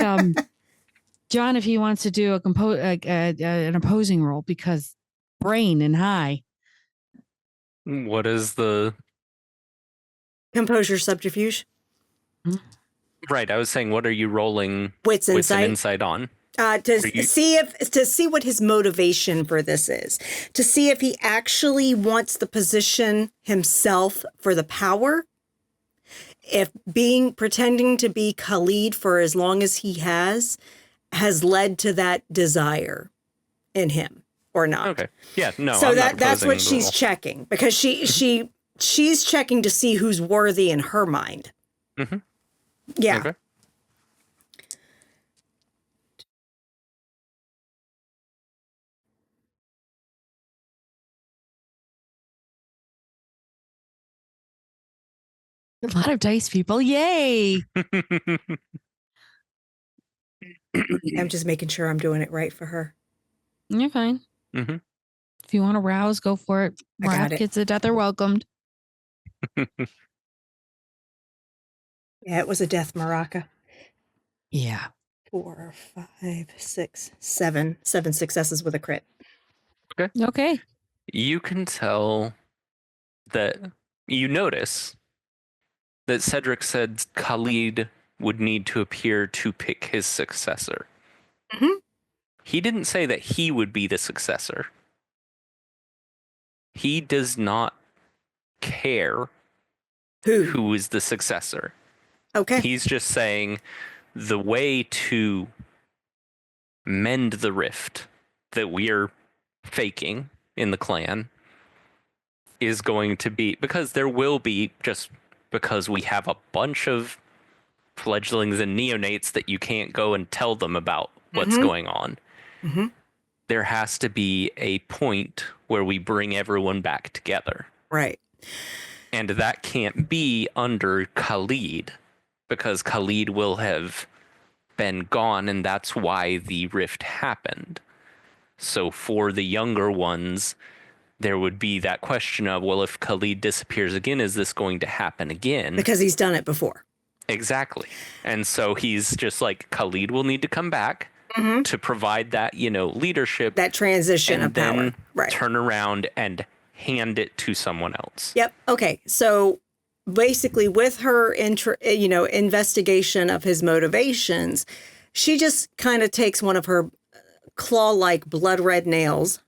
John if he wants to do an opposing roll because brain and high. What is the... Composure subterfuge. Right, I was saying, what are you rolling Wits and insight. insight on? To see what his motivation for this is, to see if he actually wants the position himself for the power, if pretending to be Khalid for as long as he has led to that desire in him or not. Okay. Yeah, no, So I'm not that's what opposing the she's roll. checking, because she's checking to see who's worthy in her mind. Mhm. Yeah. Okay. A lot of dice, people. Yay! I'm just making sure I'm doing it right for her. You're fine. Mhm. If you want to rouse, go for it. I got Wrath it. kids of death are welcomed. Yeah, it was a death maraca. Yeah. 4, 5, 6, 7. 7 successes with a crit. Okay. You can tell that you notice that Cedric said Khalid would need to appear to pick his successor. Mhm. He didn't say that he would be the successor. He does not care who is the successor. Okay. He's just saying the way to mend the rift that we're faking in the clan is going to be, because there will be, just because we have a bunch of fledglings and neonates that you can't go and tell them about what's going on. Mhm. There has to be a point where we bring everyone back together. Right. And that can't be under Khalid, because Khalid will have been gone, and that's why the rift happened. So for the younger ones, there would be that question of, well, if Khalid disappears again, is this going to happen again? Because he's done it before. Exactly. And so he's just like, Khalid will need to come back to provide that, leadership. That transition and of power. then Right. turn around and hand it to someone else. Yep. Okay. So basically, with her investigation of his motivations, she just kind of takes one of her claw-like blood red nails,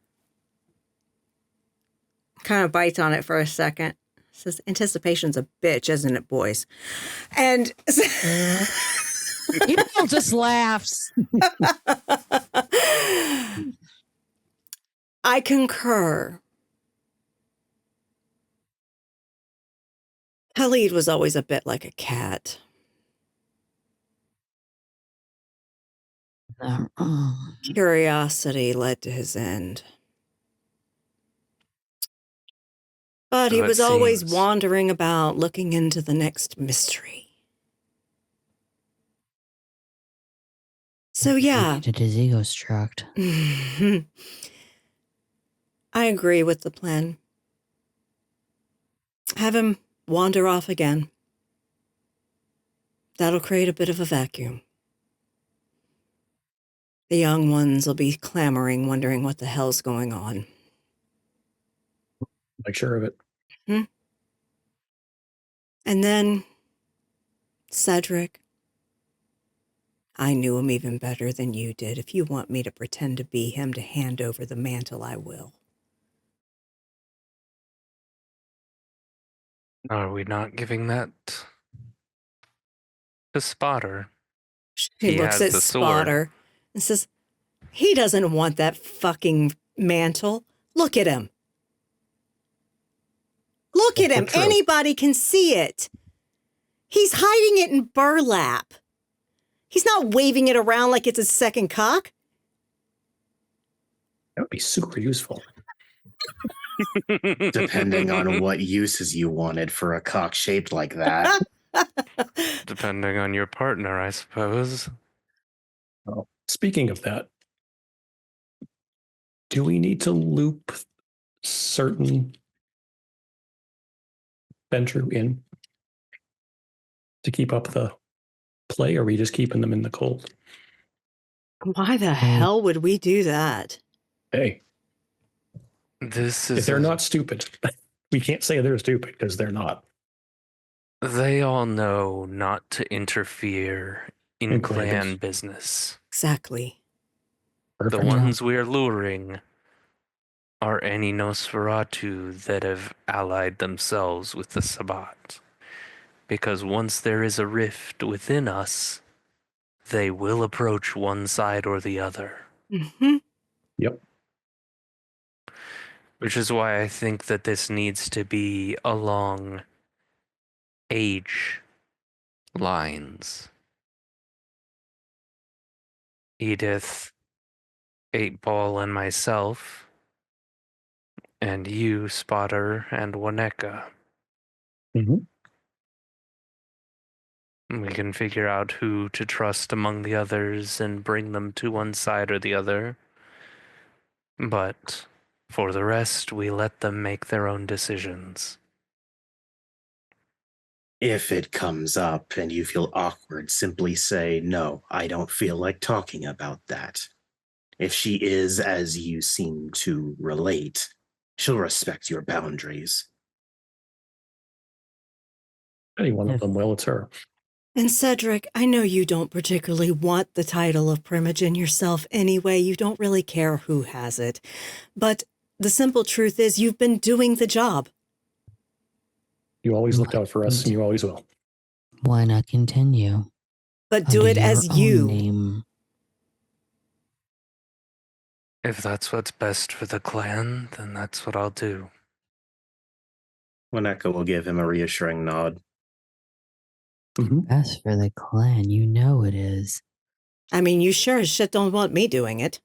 kind of bites on it for a second, says, "Anticipation's a bitch, isn't it, boys?" And April just laughs. I concur. Khalid was always a bit like a cat. Curiosity led to his end. But he So it was always seems- wandering about, looking into the next mystery. So yeah, Did his ego struck? I agree with the plan. Have him wander off again. That'll create a bit of a vacuum. The young ones will be clamoring, wondering what the hell's going on. Make sure of it. And then, Cedric, I knew him even better than you did. If you want me to pretend to be him to hand over the mantle, I will. Are we not giving that to Spotter? He He looks has at the sword. Spotter and says, he doesn't want that fucking mantle. Look at him. Look at him. True. Anybody can see it. He's hiding it in burlap. He's not waving it around like it's a second cock. That would be super useful. Depending on what uses you wanted for a cock shaped like that. Depending on your partner, I suppose. Well, speaking of that, do we need to loop certain Venture in to keep up the play, or are we just keeping them in the cold? Why the hell would we do that? Hey, This is if they're not stupid, we can't say they're stupid because they're not. They all know not to interfere in clan business. Exactly. Perfect. The ones we're luring are any Nosferatu that have allied themselves with the Sabbat. Because once there is a rift within us, they will approach one side or the other. Mm-hmm. Yep. Which is why I think that this needs to be along age lines. Edith, 8-Ball, and myself, and you, Spotter, and Waneka. Mm-hmm. We can figure out who to trust among the others and bring them to one side or the other. But for the rest, we let them make their own decisions. If it comes up and you feel awkward, simply say, no, I don't feel like talking about that. If she is as you seem to relate, she'll respect your boundaries. Any one of them will, it's her. And Cedric, I know you don't particularly want the title of Primogen yourself anyway. You don't really care who has it. But the simple truth is you've been doing the job. You always looked out for us, and you always will. Why not continue? But do it as you. Name. If that's what's best for the clan, then that's what I'll do. Waneka will give him a reassuring nod. Mm-hmm. Best for the clan, you know it is. I mean, you sure as shit don't want me doing it.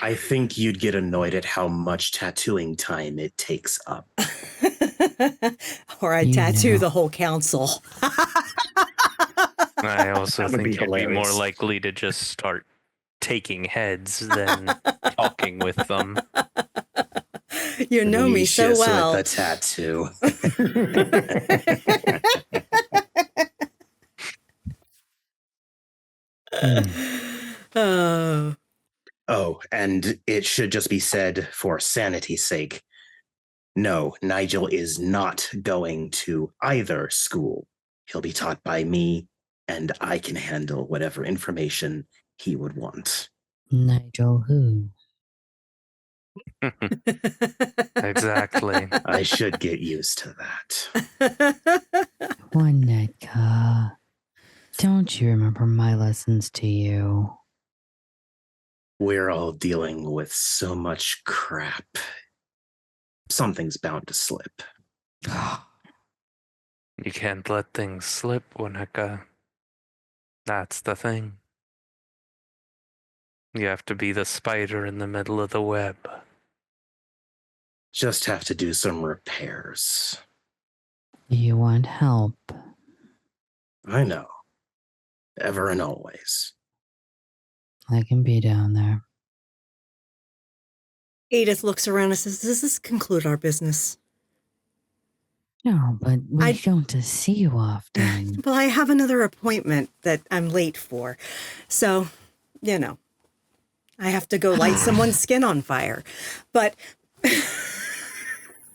I think you'd get annoyed at how much tattooing time it takes up. Or I'd tattoo the whole council. I also That would think be you'd be more hilarious. likely to just start taking heads than talking with them. You know me so Lucius well. with the tattoo. Oh. Oh, and it should just be said for sanity's sake. No, Nigel is not going to either school. He'll be taught by me, and I can handle whatever information he would want. Nigel who? Exactly. I should get used to that. Waneka. Don't you remember my lessons to you? We're all dealing with so much crap. Something's bound to slip. You can't let things slip, Waneka. That's the thing. You have to be the spider in the middle of the web. Just have to do some repairs. You want help? I know. Ever and always. I can be down there. Edith looks around and says, does this conclude our business? No, but we don't see you often. Well, I have another appointment that I'm late for. So, you know, I have to go light someone's skin on fire. But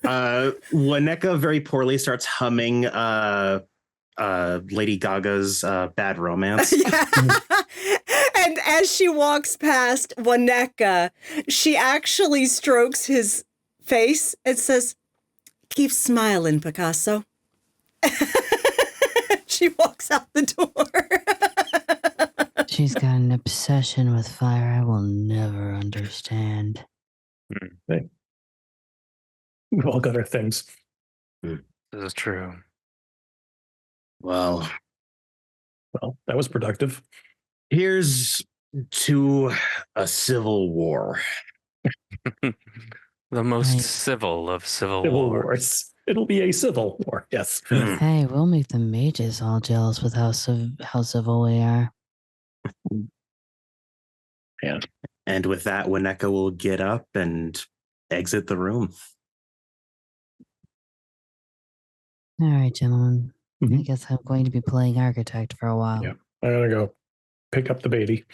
Waneka very poorly starts humming Lady Gaga's Bad Romance. yeah. And as she walks past Waneka, she actually strokes his face and says, keep smiling, Picasso. She walks out the door. She's got an obsession with fire I will never understand. Hey. We've all got our things. This is true. Well, Well, that was productive. Here's to a civil war. The most Right. civil of civil Civil wars. wars. It'll be a civil war. Yes. Hey, we'll make the mages all jealous with how civil we are. Yeah. And with that, Wineka will get up and exit the room. All right, gentlemen. I Mhm. guess I'm going to be playing architect for a while. Yeah. I'm gonna go pick up the baby.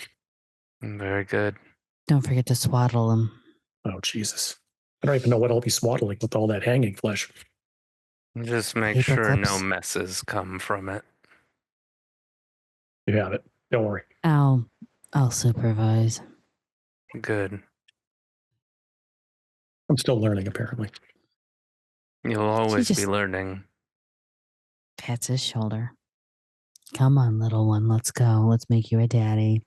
Very good. Don't forget to swaddle him. Oh Jesus! I don't even know what I'll be swaddling with all that hanging flesh. Just make Paper sure no clips? messes come from it. You have it. Don't worry. I'll supervise. Good. I'm still learning, apparently. You'll always be just- learning. Pats his shoulder. Come on, little one. Let's go. Let's make you a daddy.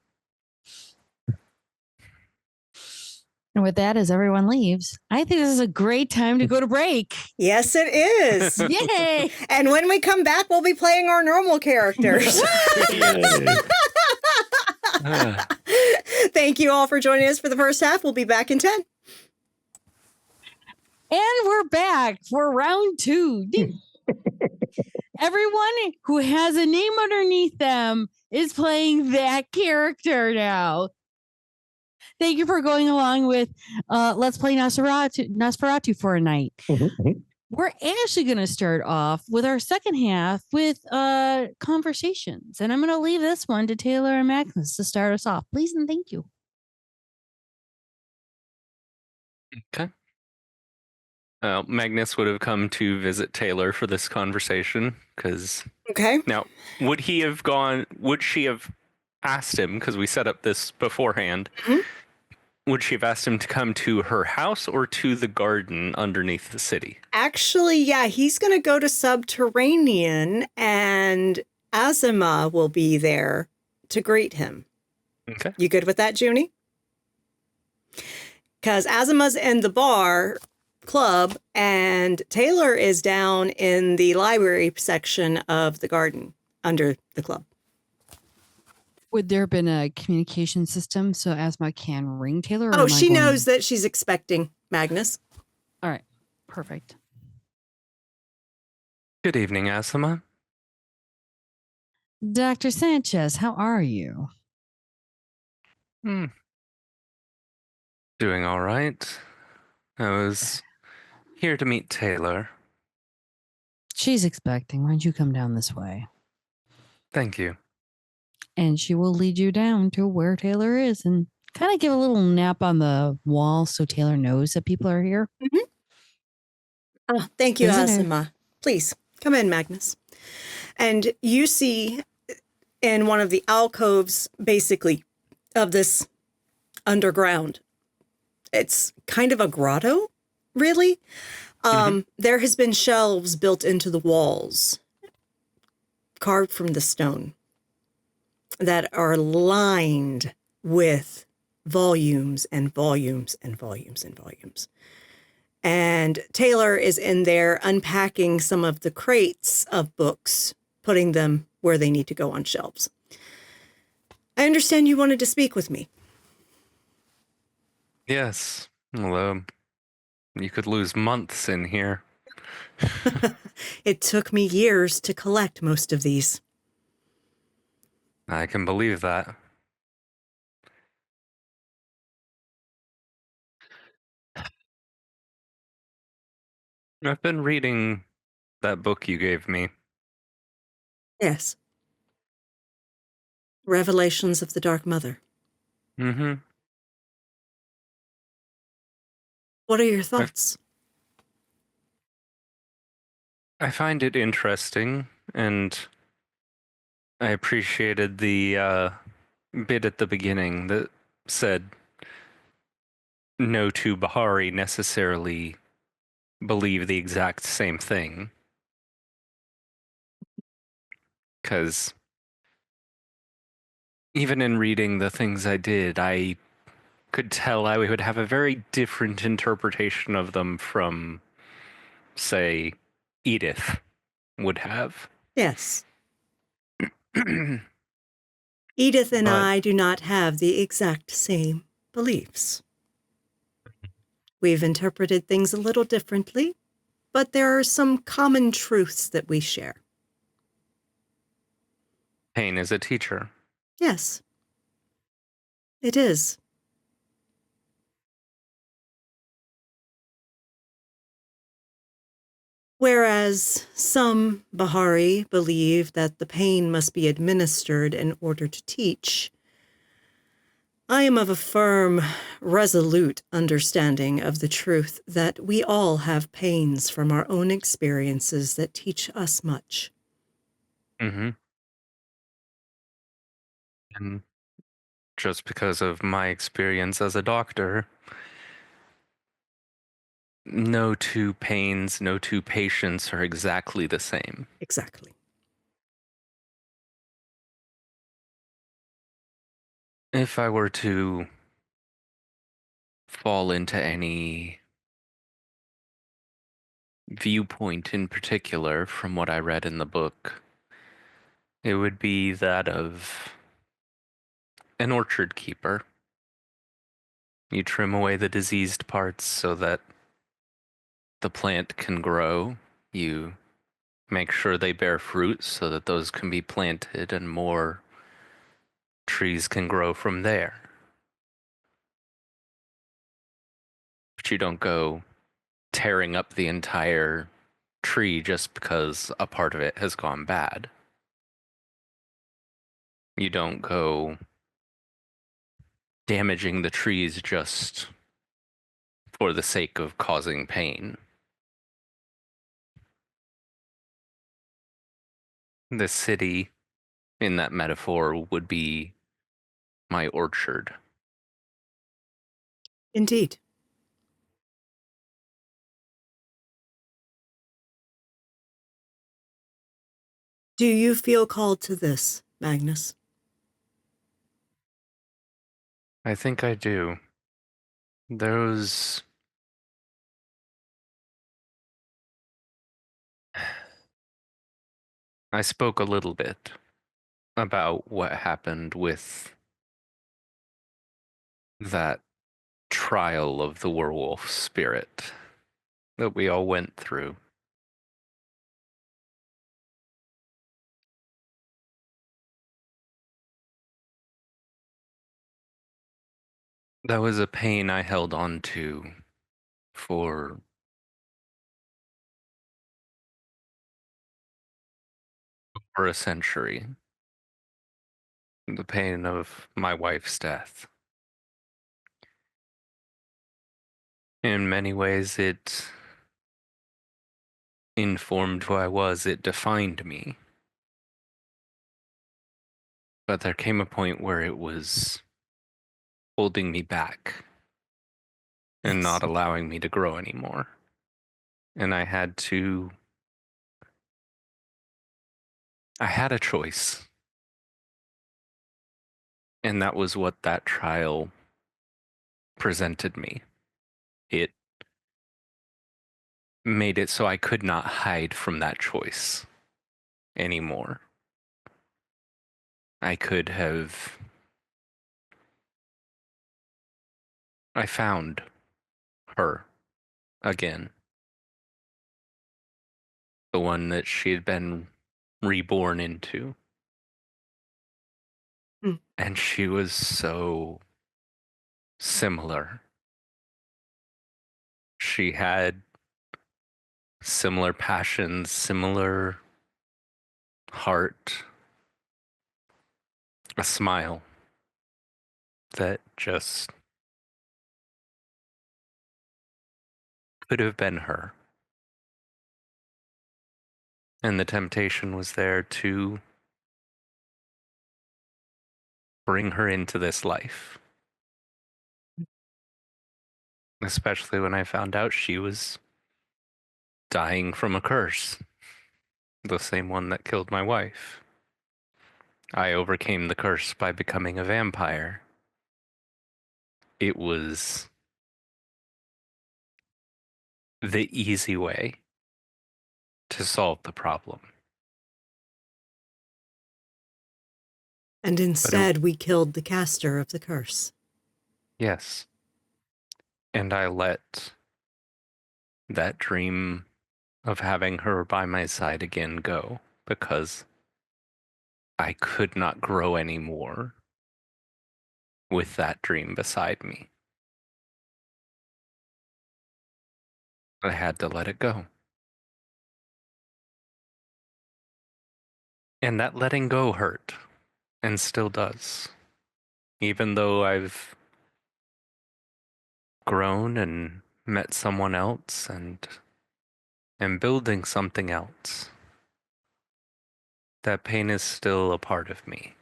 And with that, as everyone leaves, I think this is a great time to go to break. Yes, it is. Yay! And when we come back, we'll be playing our normal characters. Ah, Thank you all for joining us for the first half. We'll be back in 10. And we're back for round 2. Everyone who has a name underneath them is playing that character now. Thank you for going along with Let's Play Nosferatu for a night. We're actually going to start off with our second half with conversations. And I'm going to leave this one to Taylor and Magnus to start us off. Please and thank you. okay. Magnus would have come to visit Taylor for this conversation because Okay. now would she have asked him, because we set up this beforehand, Mhm. would she have asked him to come to her house or to the garden underneath the city? Actually, yeah, he's going to go to Subterranean and Azima will be there to greet him. Okay. You good with that, Junie? Because Azima's in the bar club and Taylor is down in the library section of the garden under the club. Would there have been a communication system so Asma can ring Taylor? Or Oh, she knows that she's expecting Magnus. All right. Perfect. Good evening, Asima. Dr. Sanchez, how are you? Doing all right. I was here to meet Taylor. She's expecting. Why don't you come down this way? Thank you. And she will lead you down to where Taylor is and kind of give a little nap on the wall so Taylor knows that people are here. Oh, thank you, Visitor. Azima. Please come in, Magnus. And you see in one of the alcoves, basically, of this underground, it's kind of a grotto, really. There has been shelves built into the walls, carved from the stone, that are lined with volumes and volumes and volumes and volumes. And Taylor is in there unpacking some of the crates of books, putting them where they need to go on shelves. I understand you wanted to speak with me. Yes. Well, you could lose months in here. It took me years to collect most of these. I can believe that. I've been reading that book you gave me. Yes. Revelations of the Dark Mother. Mm-hmm. What are your thoughts? I find it interesting, and I appreciated the bit at the beginning that said no two Bahari necessarily believe the exact same thing. Because even in reading the things I did, I could tell I would have a very different interpretation of them from, say, Edith would have. Yes. Edith and But- I do not have the exact same beliefs. We've interpreted things a little differently, but there are some common truths that we share. Pain is a teacher. Yes, it is. Whereas some Bahari believe that the pain must be administered in order to teach, I am of a firm, resolute understanding of the truth that we all have pains from our own experiences that teach us much. Mm-hmm. And just because of my experience as a doctor, no two pains, no two patients are exactly the same. Exactly. If I were to fall into any viewpoint in particular from what I read in the book, it would be that of an orchard keeper. You trim away the diseased parts so that the plant can grow. You make sure they bear fruit so that those can be planted and more trees can grow from there. But you don't go tearing up the entire tree just because a part of it has gone bad. You don't go damaging the trees just for the sake of causing pain. The city, in that metaphor, would be my orchard. Indeed. Do you feel called to this, Magnus? I think I do. Those I spoke a little bit about what happened with that trial of the werewolf spirit that we all went through. That was a pain I held on to for over a century. The pain of my wife's death. In many ways, it informed who I was, it defined me. But there came a point where it was holding me back and Yes. not allowing me to grow anymore. And I had a choice. And that was what that trial presented me. It made it so I could not hide from that choice anymore. I found her again. The one that she had been reborn into. Hmm. And she was so similar. She had similar passions, similar heart, a smile that just could have been her. And the temptation was there to bring her into this life. Especially when I found out she was dying from a curse, the same one that killed my wife. I overcame the curse by becoming a vampire. It was the easy way to solve the problem. And instead, we killed the caster of the curse. Yes. And I let that dream of having her by my side again go because I could not grow anymore with that dream beside me. I had to let it go. And that letting go hurt, and still does. Even though I've grown and met someone else and am building something else, that pain is still a part of me.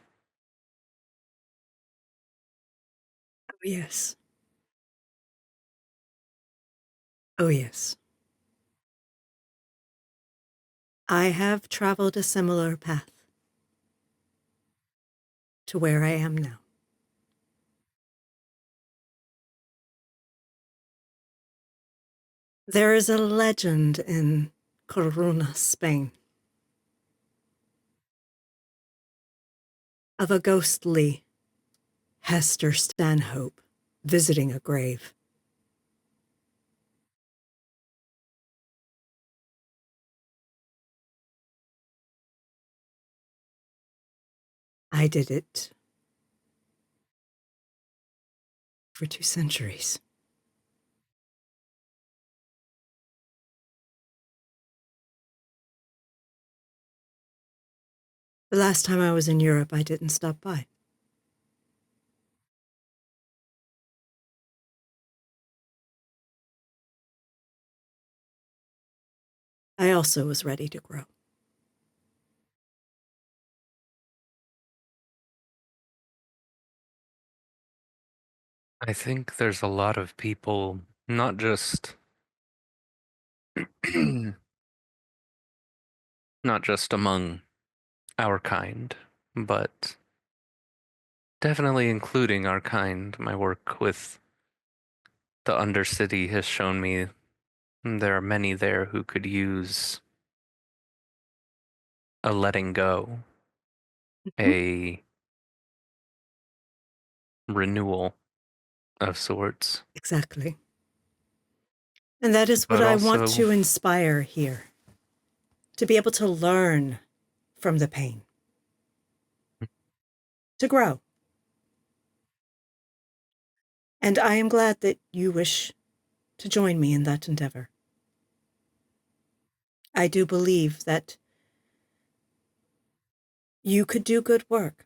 Oh, yes. Oh, yes. I have traveled a similar path to where I am now. There is a legend in Corunna, Spain, of a ghostly Hester Stanhope visiting a grave. I did it for 2 centuries. The last time I was in Europe, I didn't stop by. I also was ready to grow. I think there's a lot of people, not just not just among our kind, but definitely including our kind. My work with the Undercity has shown me there are many there who could use a letting go, a renewal of sorts. Exactly. And that is what But I want also, to inspire here. To be able to learn from the pain. To grow. And I am glad that you wish to join me in that endeavor. I do believe that you could do good work.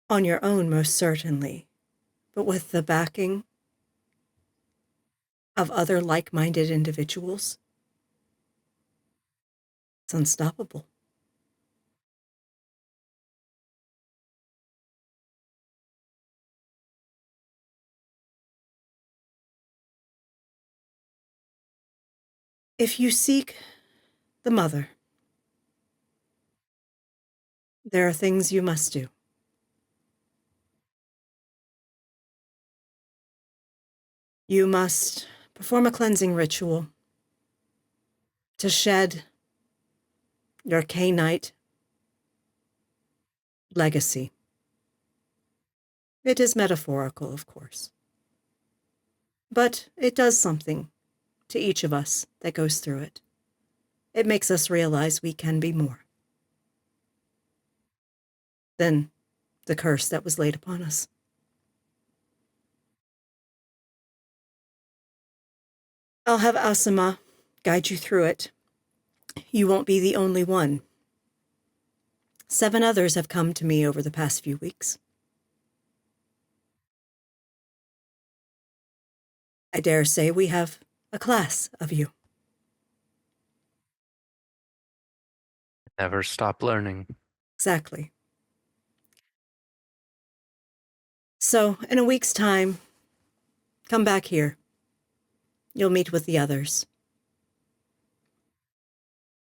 On your own, most certainly, but with the backing of other like-minded individuals, it's unstoppable. If you seek the mother, there are things you must do. You must perform a cleansing ritual to shed your Cainite legacy. It is metaphorical, of course. But it does something to each of us that goes through it. It makes us realize we can be more than the curse that was laid upon us. I'll have Asima guide you through it. You won't be the only one. 7 others have come to me over the past few weeks. I dare say we have a class of you. never stop learning. Exactly. So, in a week's time, come back here. You'll meet with the others.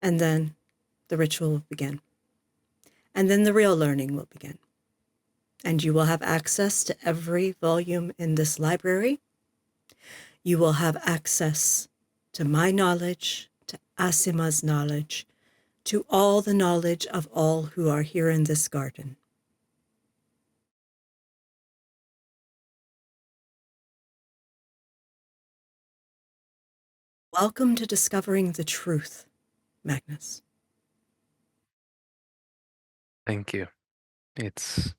And then the ritual will begin. And then the real learning will begin. And you will have access to every volume in this library. You will have access to my knowledge, to Asima's knowledge, to all the knowledge of all who are here in this garden. Welcome to discovering the truth, Magnus. Thank you. It's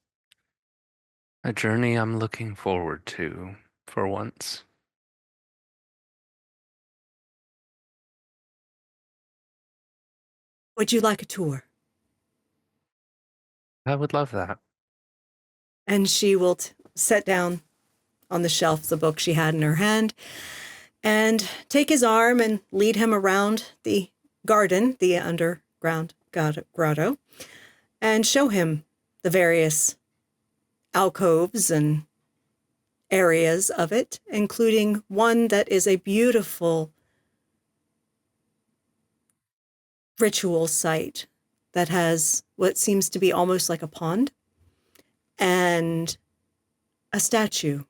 a journey I'm looking forward to for once. Would you like a tour? I would love that. And she will set down on the shelf the book she had in her hand and take his arm and lead him around the garden, the underground grotto, and show him the various alcoves and areas of it, including one that is a beautiful ritual site that has what seems to be almost like a pond and a statue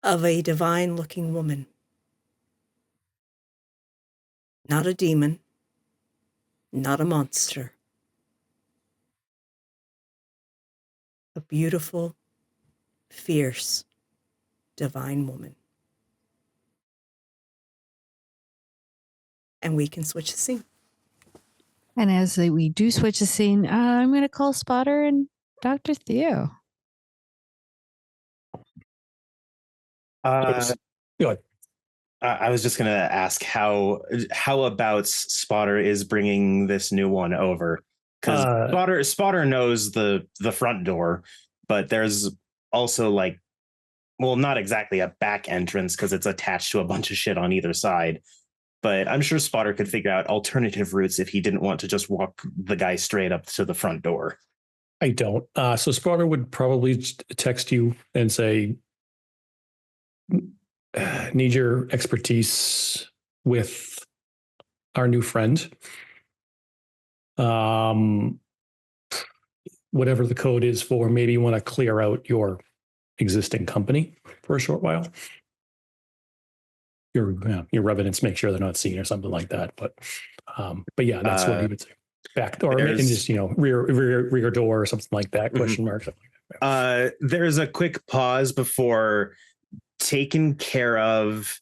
of a divine-looking woman. Not a demon, not a monster. A beautiful, fierce, divine woman. And we can switch the scene. And as we do switch the scene, I'm going to call Spotter and Dr. Theo. Go ahead. I was just going to ask how about Spotter is bringing this new one over, because Spotter knows the front door, but there's also like, well, not exactly a back entrance because it's attached to a bunch of shit on either side. But I'm sure Spotter could figure out alternative routes if he didn't want to just walk the guy straight up to the front door. I don't. So Spotter would probably text you and say, need your expertise with our new friend. Whatever the code is for, maybe you want to clear out your existing company for a short while. Your revenants, make sure they're not seen or something like that. But yeah, that's what he would say. Back door, and just rear door or something like that. Question mark. Something like that. There's a quick pause before taken care of,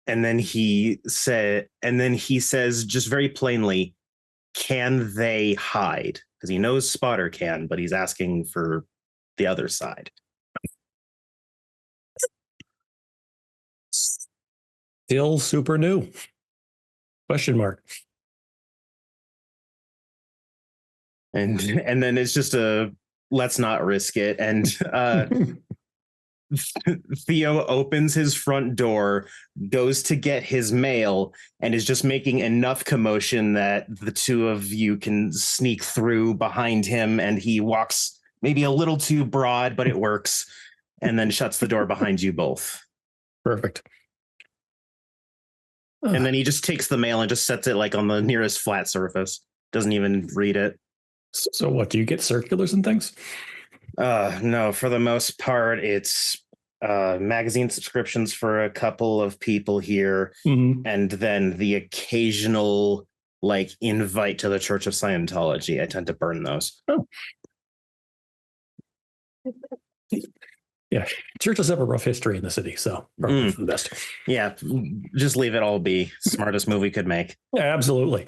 and then he says just very plainly, "Can they hide?" Because he knows Spotter can, but he's asking for the other side. Still super new. Question mark. And then it's just a let's not risk it. And Theo opens his front door, goes to get his mail, and is just making enough commotion that the two of you can sneak through behind him, and he walks maybe a little too broad, but it works, and then shuts the door behind you both. Perfect. And then he just takes the mail and just sets it like on the nearest flat surface. Doesn't even read it. So what, do you get circulars and things? No, for the most part, it's magazine subscriptions for a couple of people here, and then the occasional like invite to the Church of Scientology. I tend to burn those. Oh. Yeah, churches have a rough history in the city, so probably for the best. Yeah, just leave it all be. Smartest move we could make. Yeah, absolutely.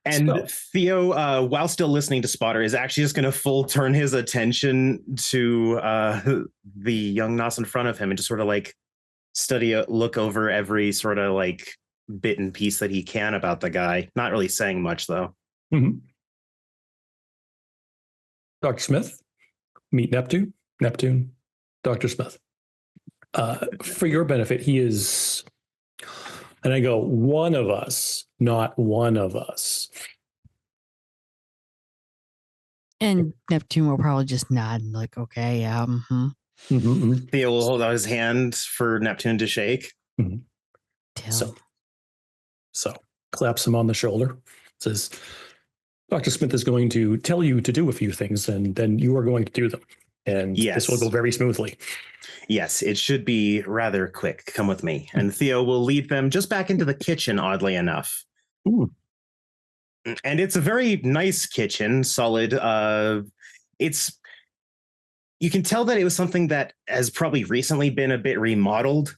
And Theo, while still listening to Spotter, is actually just going to full turn his attention to the young Nos in front of him and just sort of like look over every sort of like bit and piece that he can about the guy. Not really saying much, though. Dr. Smith, meet Neptune. Neptune, Dr. Smith. For your benefit, he is... And I go, one of us, not one of us. And Neptune will probably just nod and like, okay, yeah. Theo will hold out his hand for Neptune to shake. So claps him on the shoulder. Says, Dr. Smith is going to tell you to do a few things, and then you are going to do them. And Yes. this will go very smoothly. Yes, it should be rather quick. Come with me. And Theo will lead them just back into the kitchen, oddly enough. Ooh. And it's a very nice kitchen, solid. You can tell that it was something that has probably recently been a bit remodeled,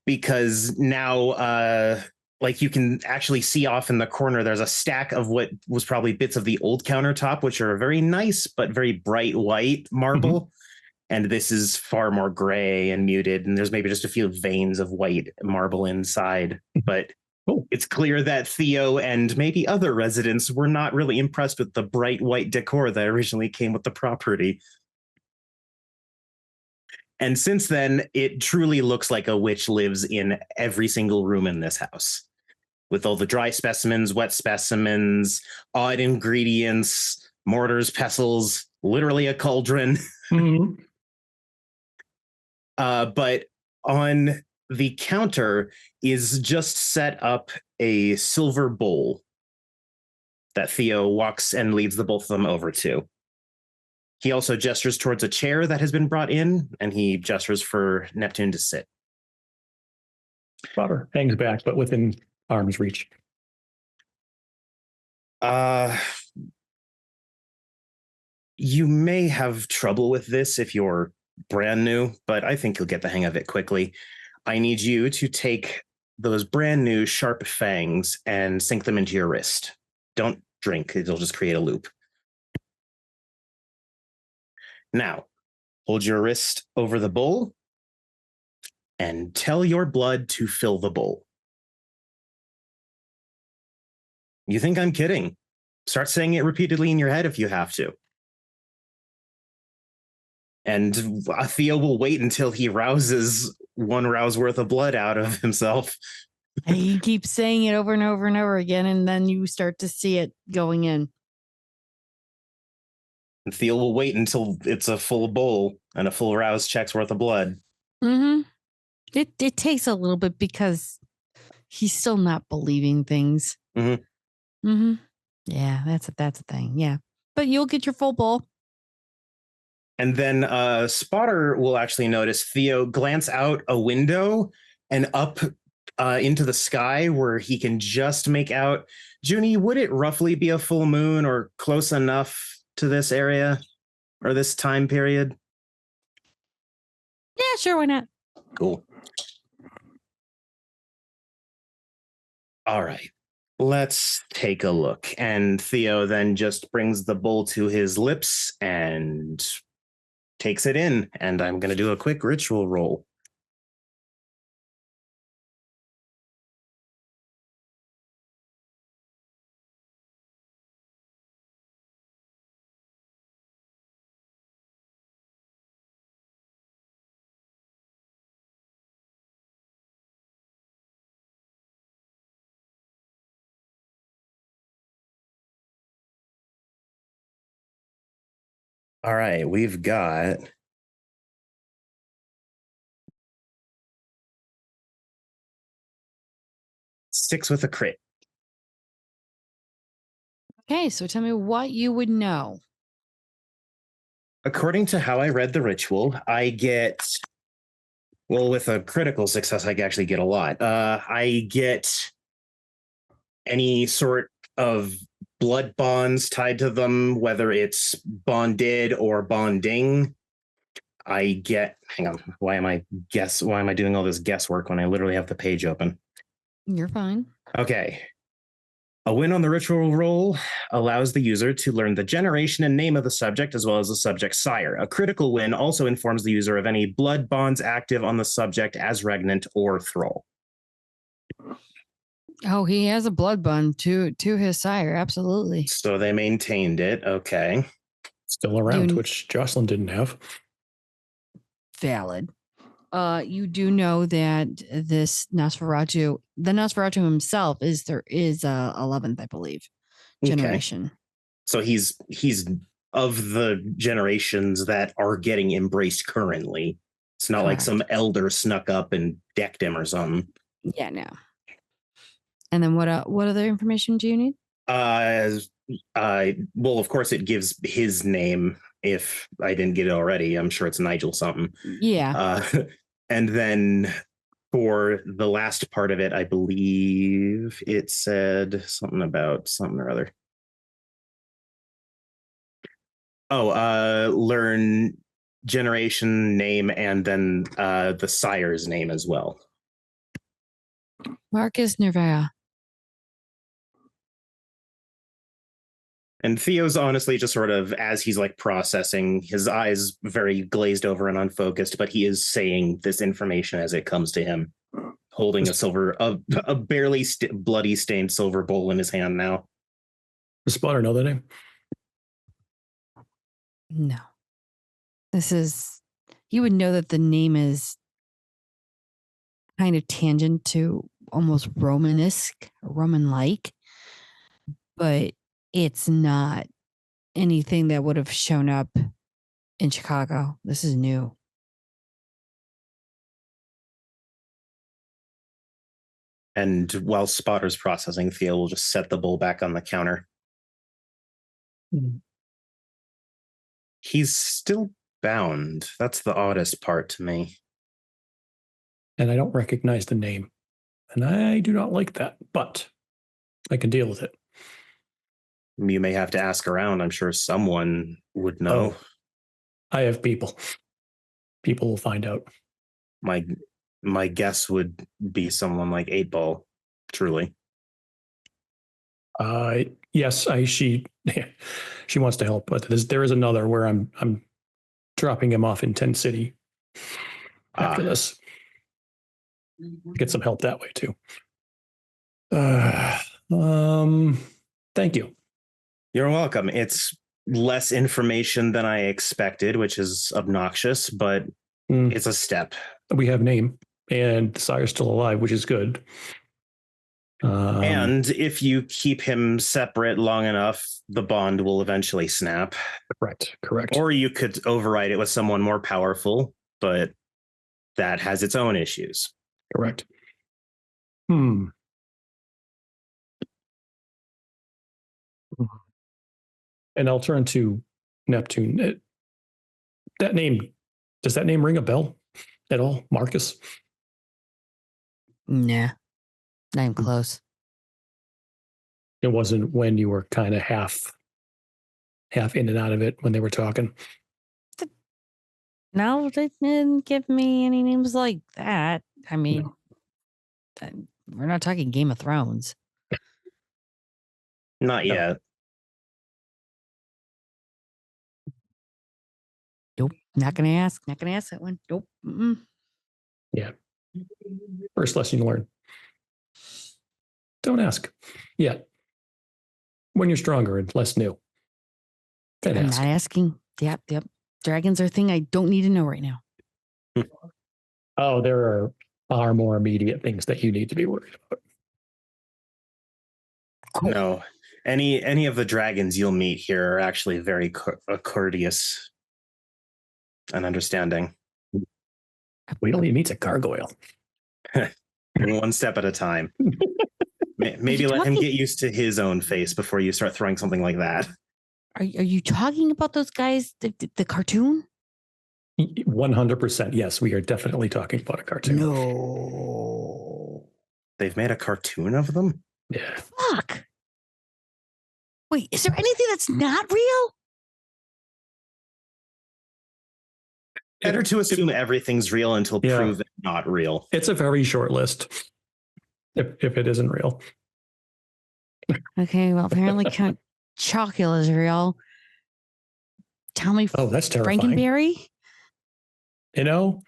because now like you can actually see off in the corner, there's a stack of what was probably bits of the old countertop, which are very nice, but very bright white marble. And this is far more gray and muted. And there's maybe just a few veins of white marble inside. But it's clear that Theo and maybe other residents were not really impressed with the bright white decor that originally came with the property. And since then, it truly looks like a witch lives in every single room in this house, with all the dry specimens, wet specimens, odd ingredients, mortars, pestles, literally a cauldron. But on the counter is just set up a silver bowl that Theo walks and leads the both of them over to. He also gestures towards a chair that has been brought in, and he gestures for Neptune to sit. Spotter hangs back, but within arm's reach. You may have trouble with this if you're brand new, but I think you'll get the hang of it quickly. I need you to take those brand new sharp fangs and sink them into your wrist. Don't drink, it'll just create a loop. Now, hold your wrist over the bowl and tell your blood to fill the bowl. You think I'm kidding? Start saying it repeatedly in your head if you have to. And Theo will wait until he rouses 1 rouse worth of blood out of himself. And he keeps saying it over and over and over again, and then you start to see it going in. And Theo will wait until it's a full bowl and a full rouse check's worth of blood. It takes a little bit because he's still not believing things. Yeah, that's a thing. Yeah, but you'll get your full bowl. And then Spotter will actually notice Theo glance out a window and up into the sky where he can just make out. Junie, would it roughly be a full moon or close enough to this area or this time period? Yeah, sure, why not? Cool. All right, let's take a look. And Theo then just brings the bowl to his lips and takes it in. And I'm going to do a quick ritual roll. All right, we've got six with a crit. Okay, so tell me what you would know. According to how I read the ritual, I get, well, with a critical success, I actually get a lot. I get any sort of blood bonds tied to them, whether it's bonded or bonding. I get, hang on, why am I doing all this guesswork when I literally have the page open? You're fine. Okay. A win on the ritual roll allows the user to learn the generation and name of the subject as well as the subject's sire. A critical win also informs the user of any blood bonds active on the subject as regnant or thrall. Oh, he has a blood bond to his sire. Absolutely. So they maintained it. Okay. Still around, which Jocelyn didn't have. Valid. You do know that this Nosferatu, the Nosferatu himself is 11th, I believe, generation. Okay. So he's of the generations that are getting embraced currently. It's not like some elder snuck up and decked him or something. Yeah, no. And then what other information do you need? Well, of course, it gives his name if I didn't get it already. I'm sure it's Nigel something. Yeah. And then for the last part of it, I believe it said something about something or other. Oh, learn generation name and then the sire's name as well. Marcus Nervea. And Theo's honestly just sort of, as he's like processing, his eyes very glazed over and unfocused, but he is saying this information as it comes to him, holding a barely bloody stained silver bowl in his hand now. Does Spotter know the name? No. You would know that the name is kind of tangent to almost Romanesque, Roman-like, but it's not anything that would have shown up in Chicago. This is new. And while Spotter's processing, Theo will just set the bowl back on the counter. Mm. He's still bound. That's the oddest part to me. And I don't recognize the name. And I do not like that, but I can deal with it. You may have to ask around. I'm sure someone would know. Oh, I have people. People will find out. My guess would be someone like 8-Ball, truly. Yes, she wants to help, but there is another where I'm dropping him off in Tent City after this. Get some help that way too. Thank you. You're welcome. It's less information than I expected, which is obnoxious, but it's a step. We have name, and the sire's still alive, which is good. And if you keep him separate long enough, the bond will eventually snap. Correct. Or you could override it with someone more powerful, but that has its own issues. Correct. And I'll turn to Neptune. Does that name ring a bell at all, Marcus? Nah, not even close. It wasn't when you were kind of half in and out of it when they were talking. No, they didn't give me any names like that. I mean, we're not talking Game of Thrones. Not yet. Nope. Not gonna ask that one. Nope. Mm-mm. Yeah. First lesson you learn. Don't ask yet. When you're stronger and less new. I'm not asking. Yep. Dragons are a thing I don't need to know right now. Oh, there are far more immediate things that you need to be worried about. No. Any of the dragons you'll meet here are actually very courteous and understanding. Wait till he meets a gargoyle. One step at a time. Maybe let him get used to his own face before you start throwing something like that. Are you talking about those guys, the cartoon? 100%. Yes, we are definitely talking about a cartoon. No. They've made a cartoon of them? Yeah. Fuck. Wait, is there anything that's not real? Better to assume everything's real until proven not real. It's a very short list. If it isn't real. Okay, well, apparently Count Chocula is real. Tell me, oh, that's terrifying. Frankenberry? You know,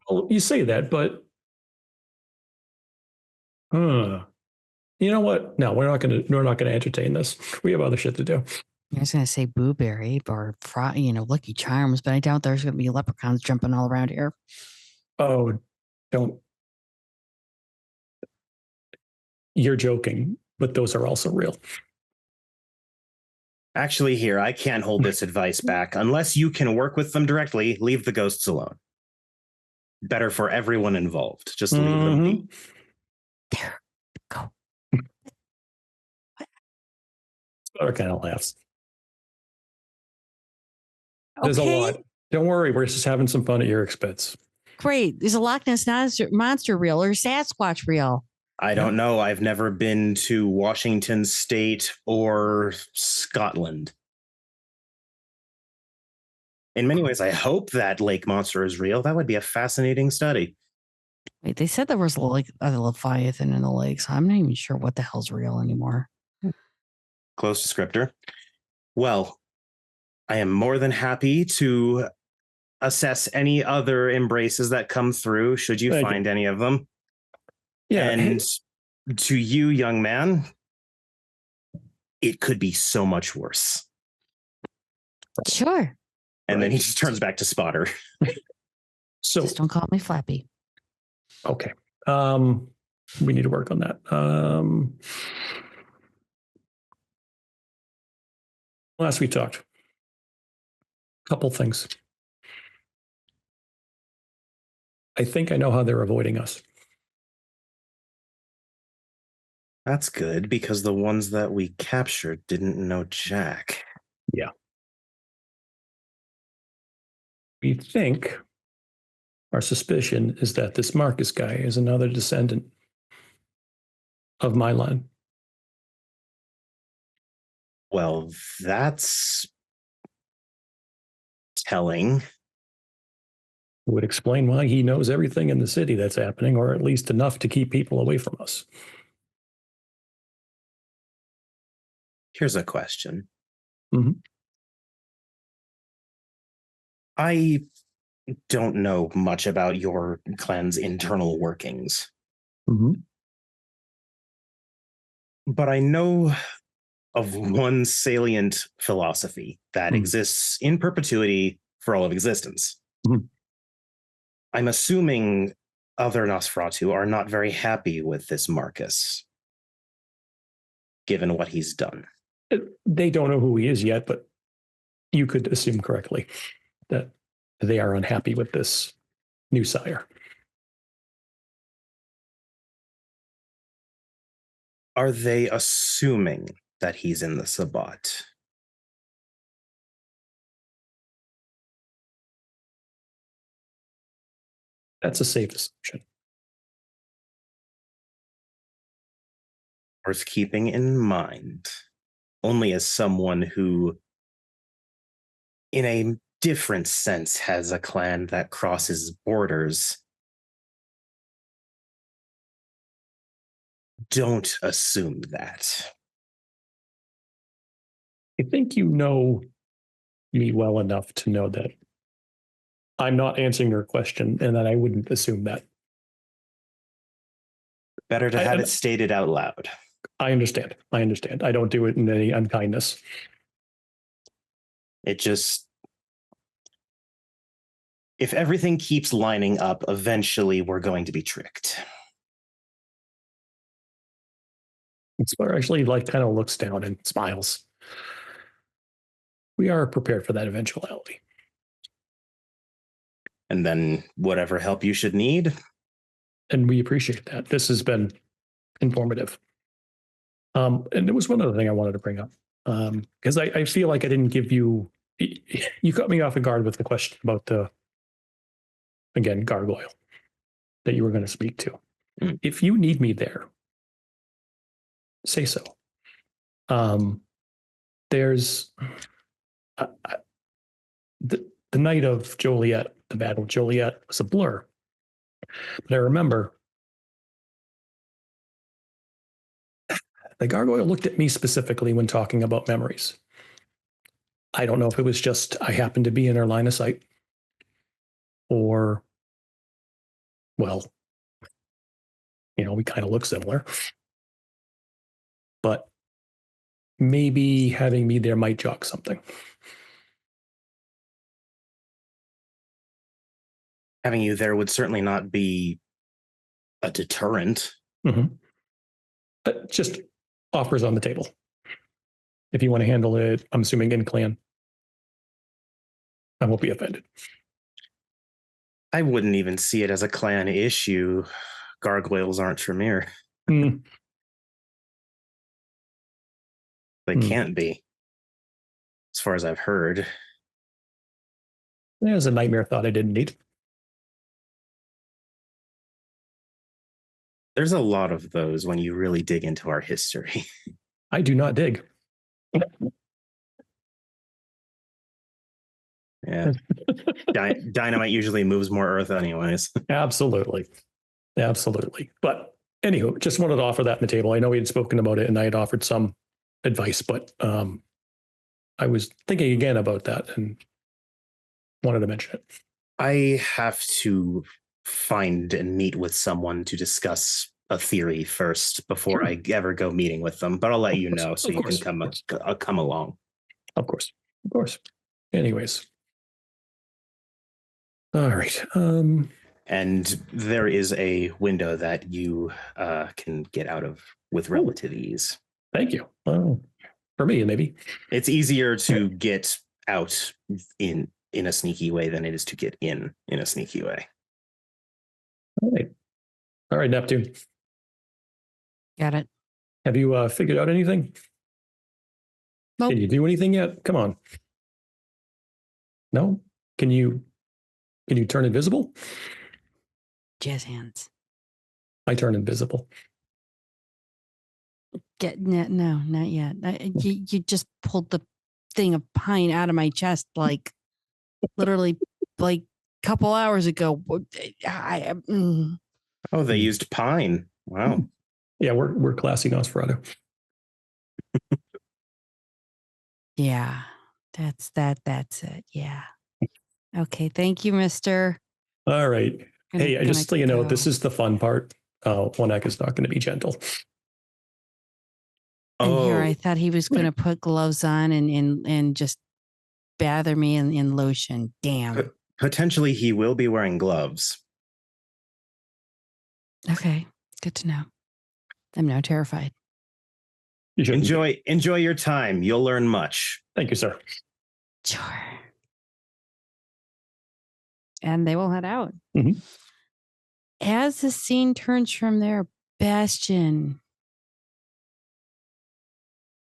well, you say that, but you know what? No, we're not going to entertain this. We have other shit to do. I was going to say Booberry or Lucky Charms, but I doubt there's going to be leprechauns jumping all around here. Oh, don't. You're joking, but those are also real. Actually, here, I can't hold this advice back. Unless you can work with them directly, leave the ghosts alone. Better for everyone involved. Just leave them be. There. Go. Spotter kind of laughs. There's Okay. a lot. Don't worry, we're just having some fun at your expense. Great. Is a Loch Ness monster real or Sasquatch real? I don't know. I've never been to Washington State or Scotland. In many ways, I hope that lake monster is real. That would be a fascinating study. Wait, they said there was like a Leviathan in the lake, so I'm not even sure what the hell's real anymore. Close descriptor. Well, I am more than happy to assess any other embraces that come through, should you Thank find any of them. Yeah. And to you, young man, it could be so much worse. Sure. And then he just turns back to Spotter. So Just don't call me Flappy. okay. We need to work on that. Last we talked. Couple things. I think I know how they're avoiding us. That's good, because the ones that we captured didn't know Jack. Yeah. We think our suspicion is that this Marcus guy is another descendant of my line. Well, that's telling. Would explain why he knows everything in the city that's happening, or at least enough to keep people away from us. Here's a question. Mhm. I don't know much about your clan's internal workings, but I know of one salient philosophy that exists in perpetuity for all of existence. Mhm. I'm assuming other Nosferatu are not very happy with this Marcus, given what he's done. They don't know who he is yet, but you could assume correctly that they are unhappy with this new sire. Are they assuming that he's in the Sabbat? That's a safe assumption. Worth keeping in mind, only as someone who, in a different sense, has a clan that crosses borders. Don't assume that. I think you know me well enough to know that I'm not answering your question and that I wouldn't assume that. Better to have it stated out loud. I understand. I don't do it in any unkindness. It just, if everything keeps lining up, eventually we're going to be tricked. Spar actually kind of looks down and smiles. We are prepared for that eventuality. And then whatever help you should need. And we appreciate that. This has been informative. And there was one other thing I wanted to bring up, because I feel like I didn't give you cut me off guard with the question about the, again, gargoyle that you were going to speak to. If you need me there, say so. There's the night of Joliet, the battle of Joliet was a blur. But I remember the gargoyle looked at me specifically when talking about memories. I don't know if it was just I happened to be in her line of sight, or, well, we kind of look similar. But maybe having me there might jog something. Having you there would certainly not be a deterrent. But just offers on the table. If you want to handle it, I'm assuming in clan, I won't be offended. I wouldn't even see it as a clan issue. Gargoyles aren't Tremere. They can't be, as far as I've heard. There's a nightmare thought I didn't need. There's a lot of those when you really dig into our history. I do not dig. Yeah. Dynamite usually moves more earth anyways. Absolutely. But anywho, just wanted to offer that on the table. I know we had spoken about it and I had offered some advice, but I was thinking again about that and wanted to mention it. I have to find and meet with someone to discuss a theory first before I ever go meeting with them, but I'll let you know so you can come along. Of course. Anyways. All right. And there is a window that you can get out of with relative ease. Thank you. For me, maybe. It's easier to get out in a sneaky way than it is to get in a sneaky way. All right, Neptune. Got it. Have you figured out anything? Nope. Did you do anything yet? Come on. No? Can you turn invisible? Jazz hands. I turn invisible. No, not yet. You just pulled the thing of pine out of my chest, like literally, like a couple hours ago. Oh, they used pine. Wow. Yeah, we're classy Nosferatu. Yeah, that's it. Yeah. Okay. Thank you, Mister. All right. Hey, just so you know, this is the fun part. One Eck is not going to be gentle. And here I thought he was going to put gloves on and just bather me in lotion. Damn. Potentially he will be wearing gloves. Okay. Good to know. I'm now terrified. Enjoy your time. You'll learn much. Thank you, sir. Sure. And they will head out. Mm-hmm. As the scene turns from there, Bastion.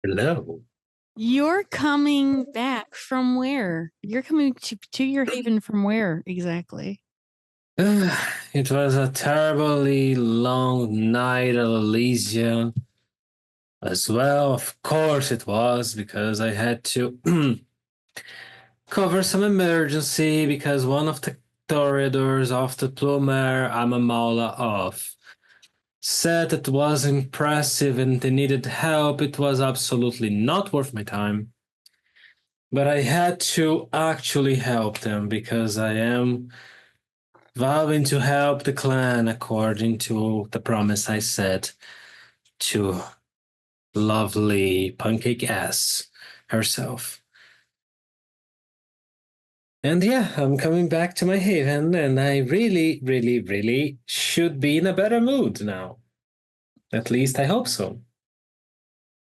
Hello. You're coming back from where? You're coming to your haven from where exactly? It was a terribly long night at Elysium. As well, of course it was, because I had to cover some emergency because one of the toreadors of the Plumer Amamala off said it was impressive and they needed help. It was absolutely not worth my time. But I had to actually help them because I am vowing to help the clan according to the promise I said to lovely Pancake Ass herself. And yeah, I'm coming back to my haven, and I really, really, really should be in a better mood now. At least I hope so.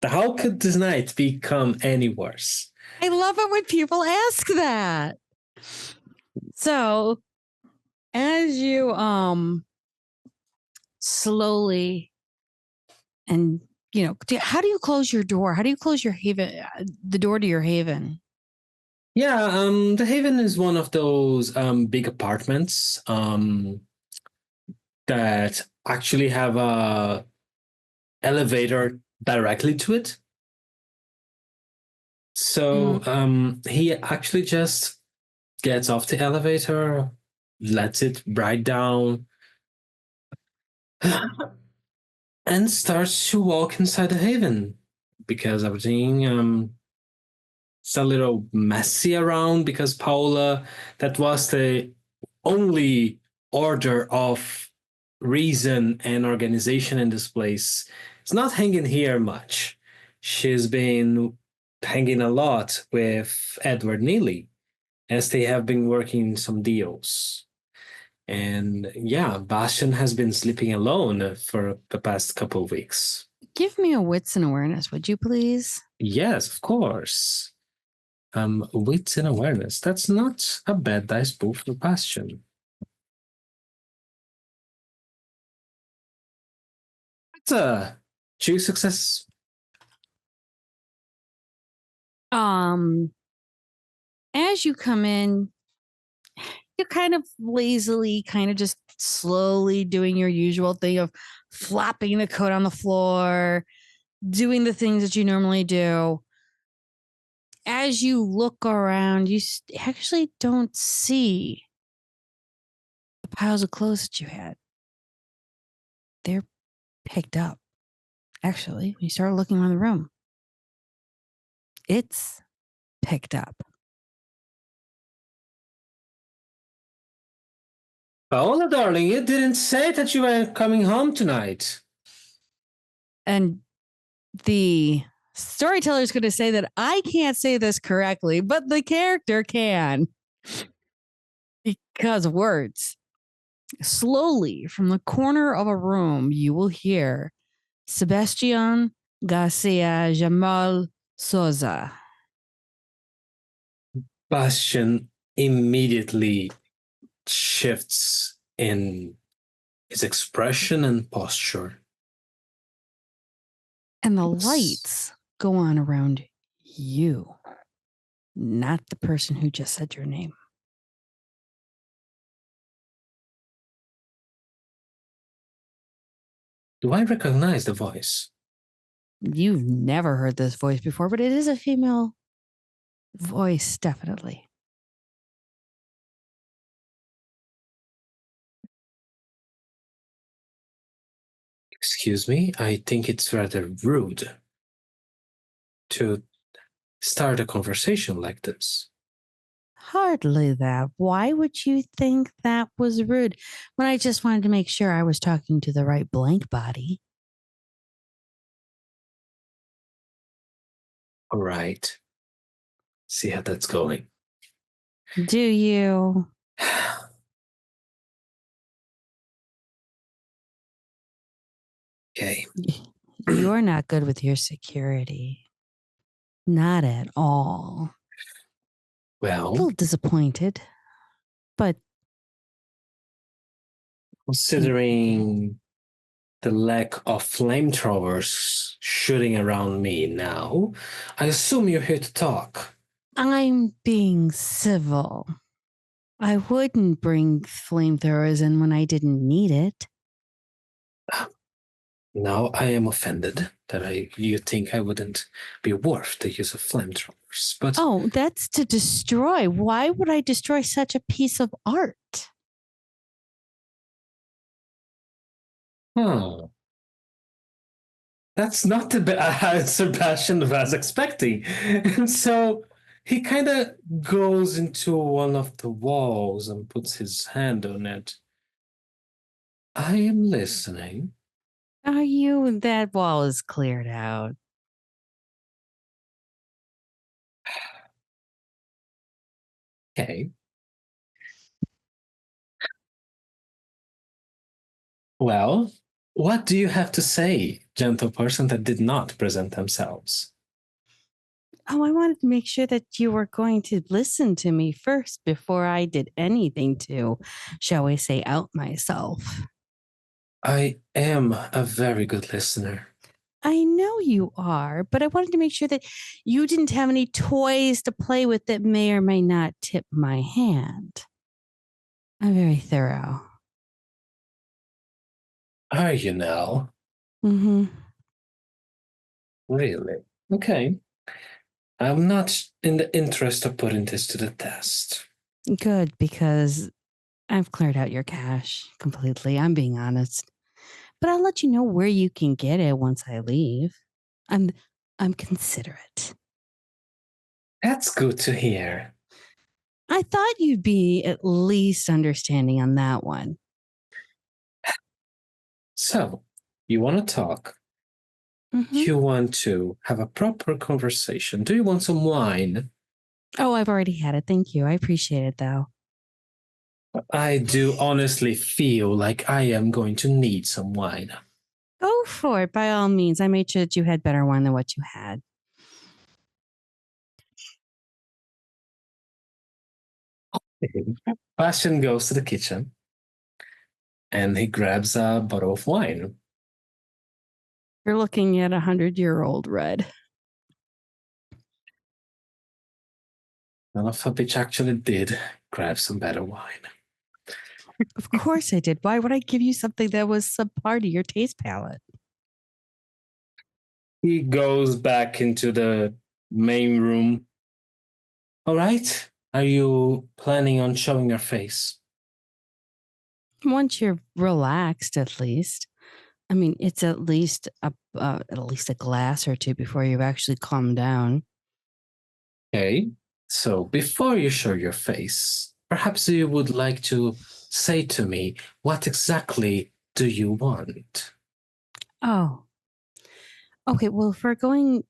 How could this night become any worse? I love it when people ask that. So, as you slowly and how do you close your door? How do you close your haven, the door to your haven? Yeah, the Haven is one of those big apartments that actually have a elevator directly to it. So he actually just gets off the elevator, lets it right down, and starts to walk inside the Haven because everything it's a little messy around because Paula, that was the only order of reason and organization in this place. It's not hanging here much. She's been hanging a lot with Edward Neely as they have been working some deals. And yeah, Bastion has been sleeping alone for the past couple of weeks. Give me a wits and awareness, would you please? Yes, of course. Wits and awareness. That's not a bad dice pool for Bastion. It's a 2 success. As you come in, you're kind of lazily, kind of just slowly doing your usual thing of flopping the coat on the floor, doing the things that you normally do. As you look around, you actually don't see the piles of clothes that you had. They're picked up. Actually, when you start looking around the room, it's picked up. Paola, darling, you didn't say that you were coming home tonight. And the storyteller is going to say that I can't say this correctly, but the character can. Because of words. Slowly, from the corner of a room, you will hear Sebastian Garcia Jamal Souza. Bastian immediately shifts in his expression and posture. And the lights go on around you, not the person who just said your name. Do I recognize the voice? You've never heard this voice before, but it is a female voice, definitely. Excuse me, I think it's rather rude to start a conversation like this. Hardly that. Why would you think that was rude when I just wanted to make sure I was talking to the right blank body? All right. See how that's going. Do you? Okay. You're not good with your security. Not at all. A Well, little disappointed, but considering the lack of flamethrowers shooting around me now, I assume you're here to talk. I'm being civil. I wouldn't bring flamethrowers in when I didn't need it. Now I am offended that you think I wouldn't be worth the use of flamethrowers. But Oh, that's to destroy. Why would I destroy such a piece of art? that's not the answer Sebastian was expecting. And so he kind of goes into one of the walls and puts his hand on it. I am listening. Are you? That wall is cleared out. Okay. Well, what do you have to say, gentle person that did not present themselves? Oh, I wanted to make sure that you were going to listen to me first before I did anything to, shall we say, out myself. I am a very good listener. I know you are, but I wanted to make sure that you didn't have any toys to play with that may or may not tip my hand. I'm very thorough. Are you now? Mm-hmm. Really? Okay. I'm not in the interest of putting this to the test. Good, because I've cleared out your cash completely. I'm being honest. But I'll let you know where you can get it once I leave. I'm considerate. That's good to hear. I thought you'd be at least understanding on that one. So, you want to talk? Mm-hmm. You want to have a proper conversation? Do you want some wine? Oh, I've already had it. Thank you. I appreciate it, though. I do honestly feel like I am going to need some wine. Go for it, by all means. I made sure that you had better wine than what you had. Bastian goes to the kitchen and he grabs a bottle of wine. You're looking at 100-year-old red. Well, if a bitch actually did grab some better wine. Of course I did. Why would I give you something that was subpar to your taste palette? He goes back into the main room. All right. Are you planning on showing your face? Once you're relaxed, at least. I mean, it's at least a glass or two before you actually calm down. Okay. So before you show your face, perhaps you would like to say to me, what exactly do you want? Oh, okay. Well, if we're going,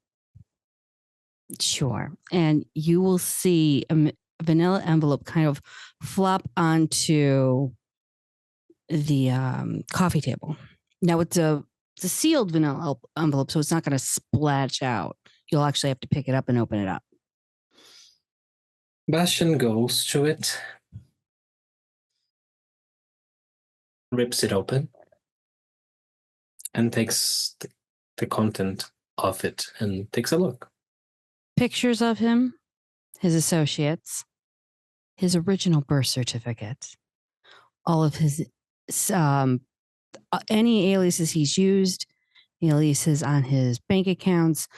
sure. And you will see a vanilla envelope kind of flop onto the coffee table. Now it's a sealed vanilla envelope, so it's not going to splash out. You'll actually have to pick it up and open it up. Bastion goes to it, rips it open, and takes the content of it and takes a look. Pictures of him, his associates, his original birth certificate, all of his any aliases he's used, aliases on his bank accounts.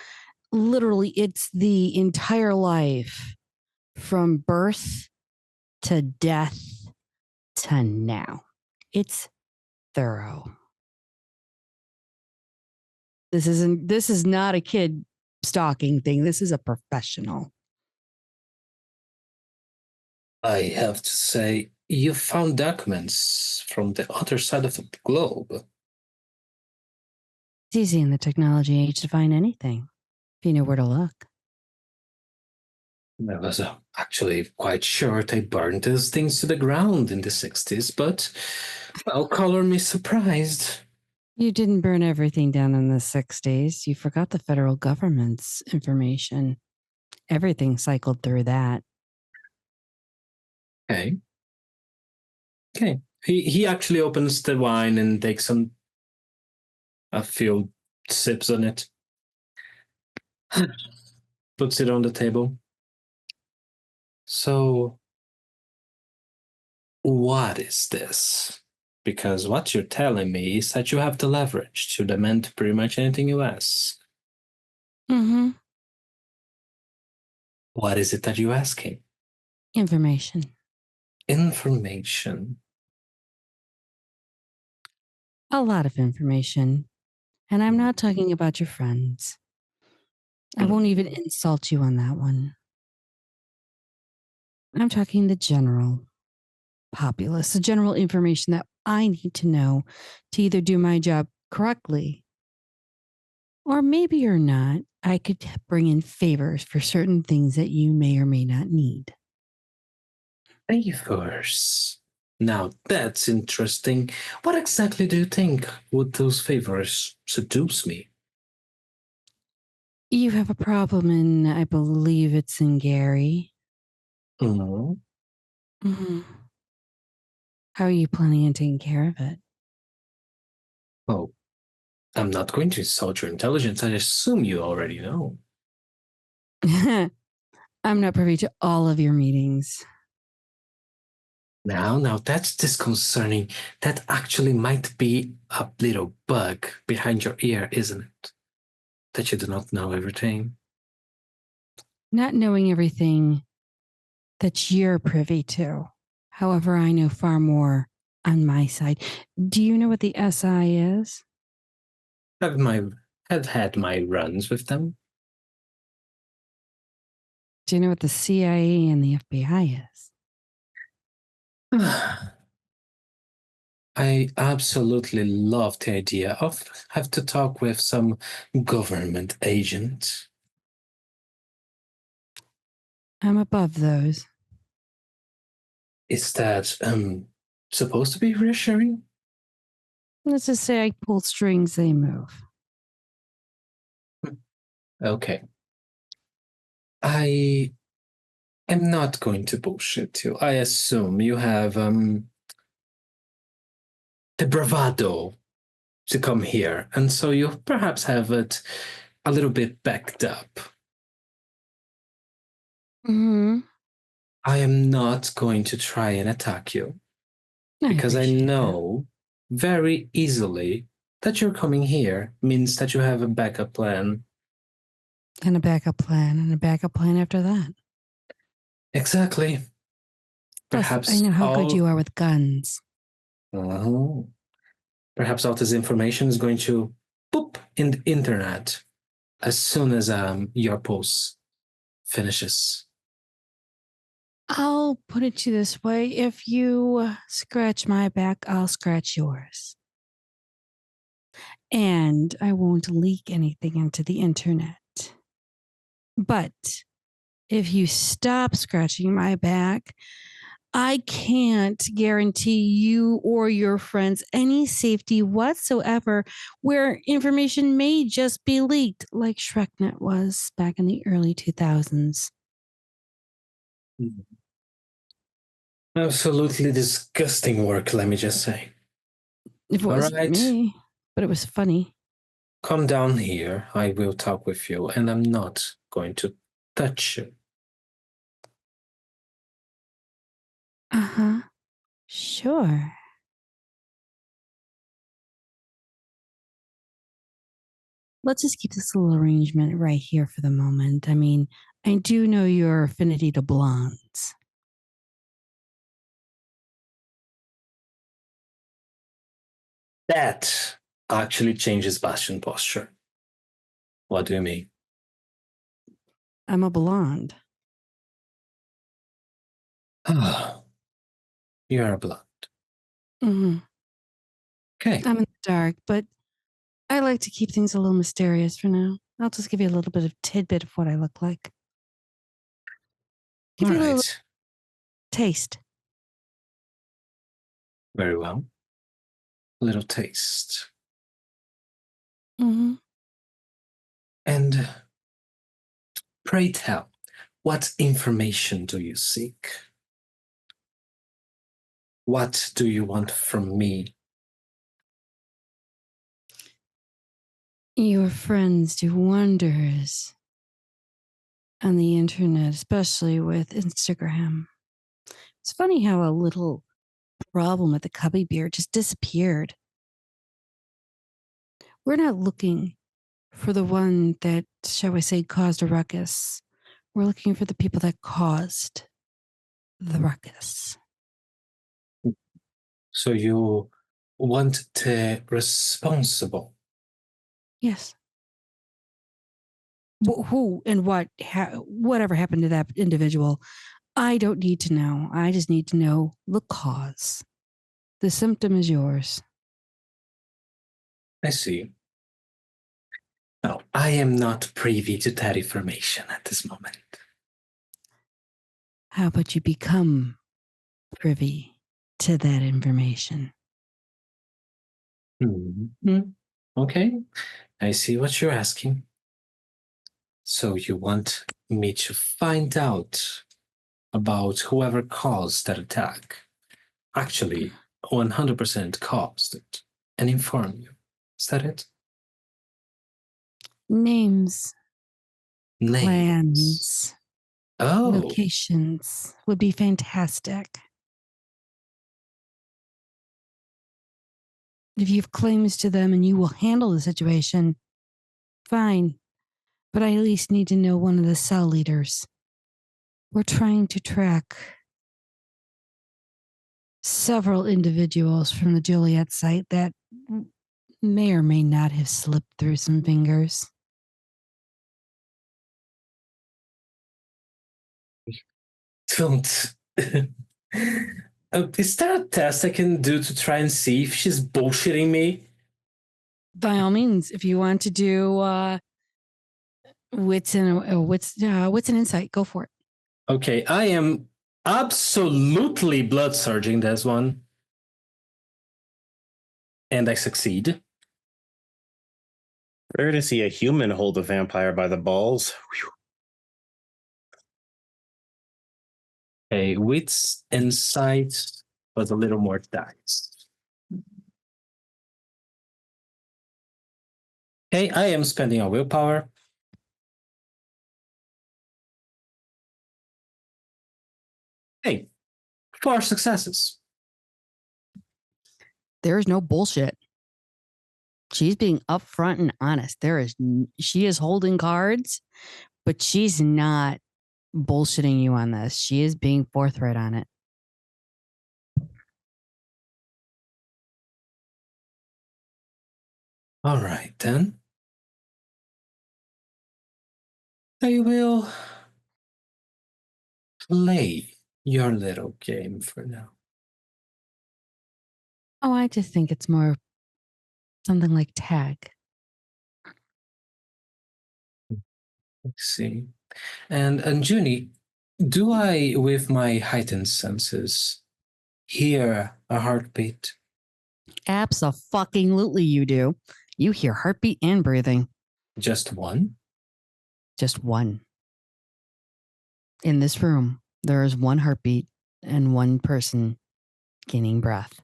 Literally, it's the entire life from birth to death to now. It's thorough. This is not a kid stalking thing. This is a professional. I have to say, you found documents from the other side of the globe. It's easy in the technology age to find anything if you know where to look. I was actually quite sure they burned those things to the ground in the 60s, but, well, color me surprised. You didn't burn everything down in the 60s. You forgot the federal government's information. Everything cycled through that. Okay. Okay. He actually opens the wine and takes a few sips on it. Puts it on the table. So, what is this? Because what you're telling me is that you have the leverage to demand pretty much anything you ask. Mm-hmm. What is it that you're asking? Information. Information. A lot of information. And I'm not talking about your friends. I won't even insult you on that one. I'm talking the general populace, the general information that I need to know to either do my job correctly or maybe or not. I could bring in favors for certain things that you may or may not need. Favors. Now that's interesting. What exactly do you think would those favors seduce me? You have a problem in, I believe it's in Gary. Mm-hmm. Mm-hmm. How are you planning on taking care of it? Oh, I'm not going to insult your intelligence. I assume you already know. I'm not privy to all of your meetings. Now that's disconcerting. That actually might be a little bug behind your ear, isn't it? That you do not know everything. Not knowing everything that you're privy to. However, I know far more on my side. Do you know what the SI is? Have had my runs with them. Do you know what the CIA and the FBI is? I absolutely love the idea of have to talk with some government agent. I'm above those. Is that supposed to be reassuring? Let's just say I pull strings, they move. Okay. I am not going to bullshit you. I assume you have the bravado to come here, and so you perhaps have it a little bit backed up. Mm-hmm. I am not going to try and attack you because I appreciate know very easily that you're coming here means that you have a backup plan. that. And a backup plan, and a backup plan after that. Exactly. Plus, Perhaps I know how all, good you are with guns. Uh-huh. Perhaps all this information is going to poop in the internet as soon as your post finishes. I'll put it to you this way. If you scratch my back, I'll scratch yours. And I won't leak anything into the internet. But if you stop scratching my back, I can't guarantee you or your friends any safety whatsoever where information may just be leaked, like ShrekNet was back in the early 2000s. Absolutely disgusting work, let me just say. It wasn't right. me, but it was funny. Come down here. I will talk with you, and I'm not going to touch you. Uh-huh. Sure. Let's just keep this little arrangement right here for the moment. I mean, I do know your affinity to blondes. That actually changes Bastion posture. What do you mean? I'm a blonde. You're a blonde. Mm-hmm. Okay. I'm in the dark, but I like to keep things a little mysterious for now. I'll just give you a little bit of tidbit of what I look like. Give All you a little right. taste. Very well. Little taste. Mm-hmm. And pray tell, what information do you seek? What do you want from me? Your friends do wonders on the internet, especially with Instagram. It's funny how a little problem with the Cubby Beer just disappeared. We're not looking for the one that, shall we say, caused a ruckus. We're looking for the people that caused the ruckus. So you want the responsible? Yes. Who and what, whatever happened to that individual, I don't need to know. I just need to know the cause. The symptom is yours. I see. No, I am not privy to that information at this moment. How about you become privy to that information? Mm-hmm. Okay, I see what you're asking. So you want me to find out about whoever caused that attack? Actually, 100% caused it and inform you. Is that it? Names, Names. plans, Oh, locations would be fantastic. If you have claims to them and you will handle the situation, fine. But I at least need to know one of the cell leaders. We're trying to track several individuals from the Juliet site that may or may not have slipped through some fingers. don't. Is there a test I can do to try and see if she's bullshitting me? By all means, if you want to do wits and insight, go for it. Okay, I am absolutely blood surging this one. And I succeed. Rare to see a human hold a vampire by the balls. Whew. Okay, wits and sight was a little more dice. Okay, I am spending a willpower. Hey, 4 successes. There is no bullshit. She's being upfront and honest. She is holding cards, but she's not bullshitting you on this. She is being forthright on it. All right, then. I will play your little game for now. Oh, I just think it's more something like tag. Let's see. And Junie, do I, with my heightened senses, hear a heartbeat? Abso-fucking-lutely you do. You hear heartbeat and breathing. Just one? Just one. In this room, there is one heartbeat and one person gaining breath.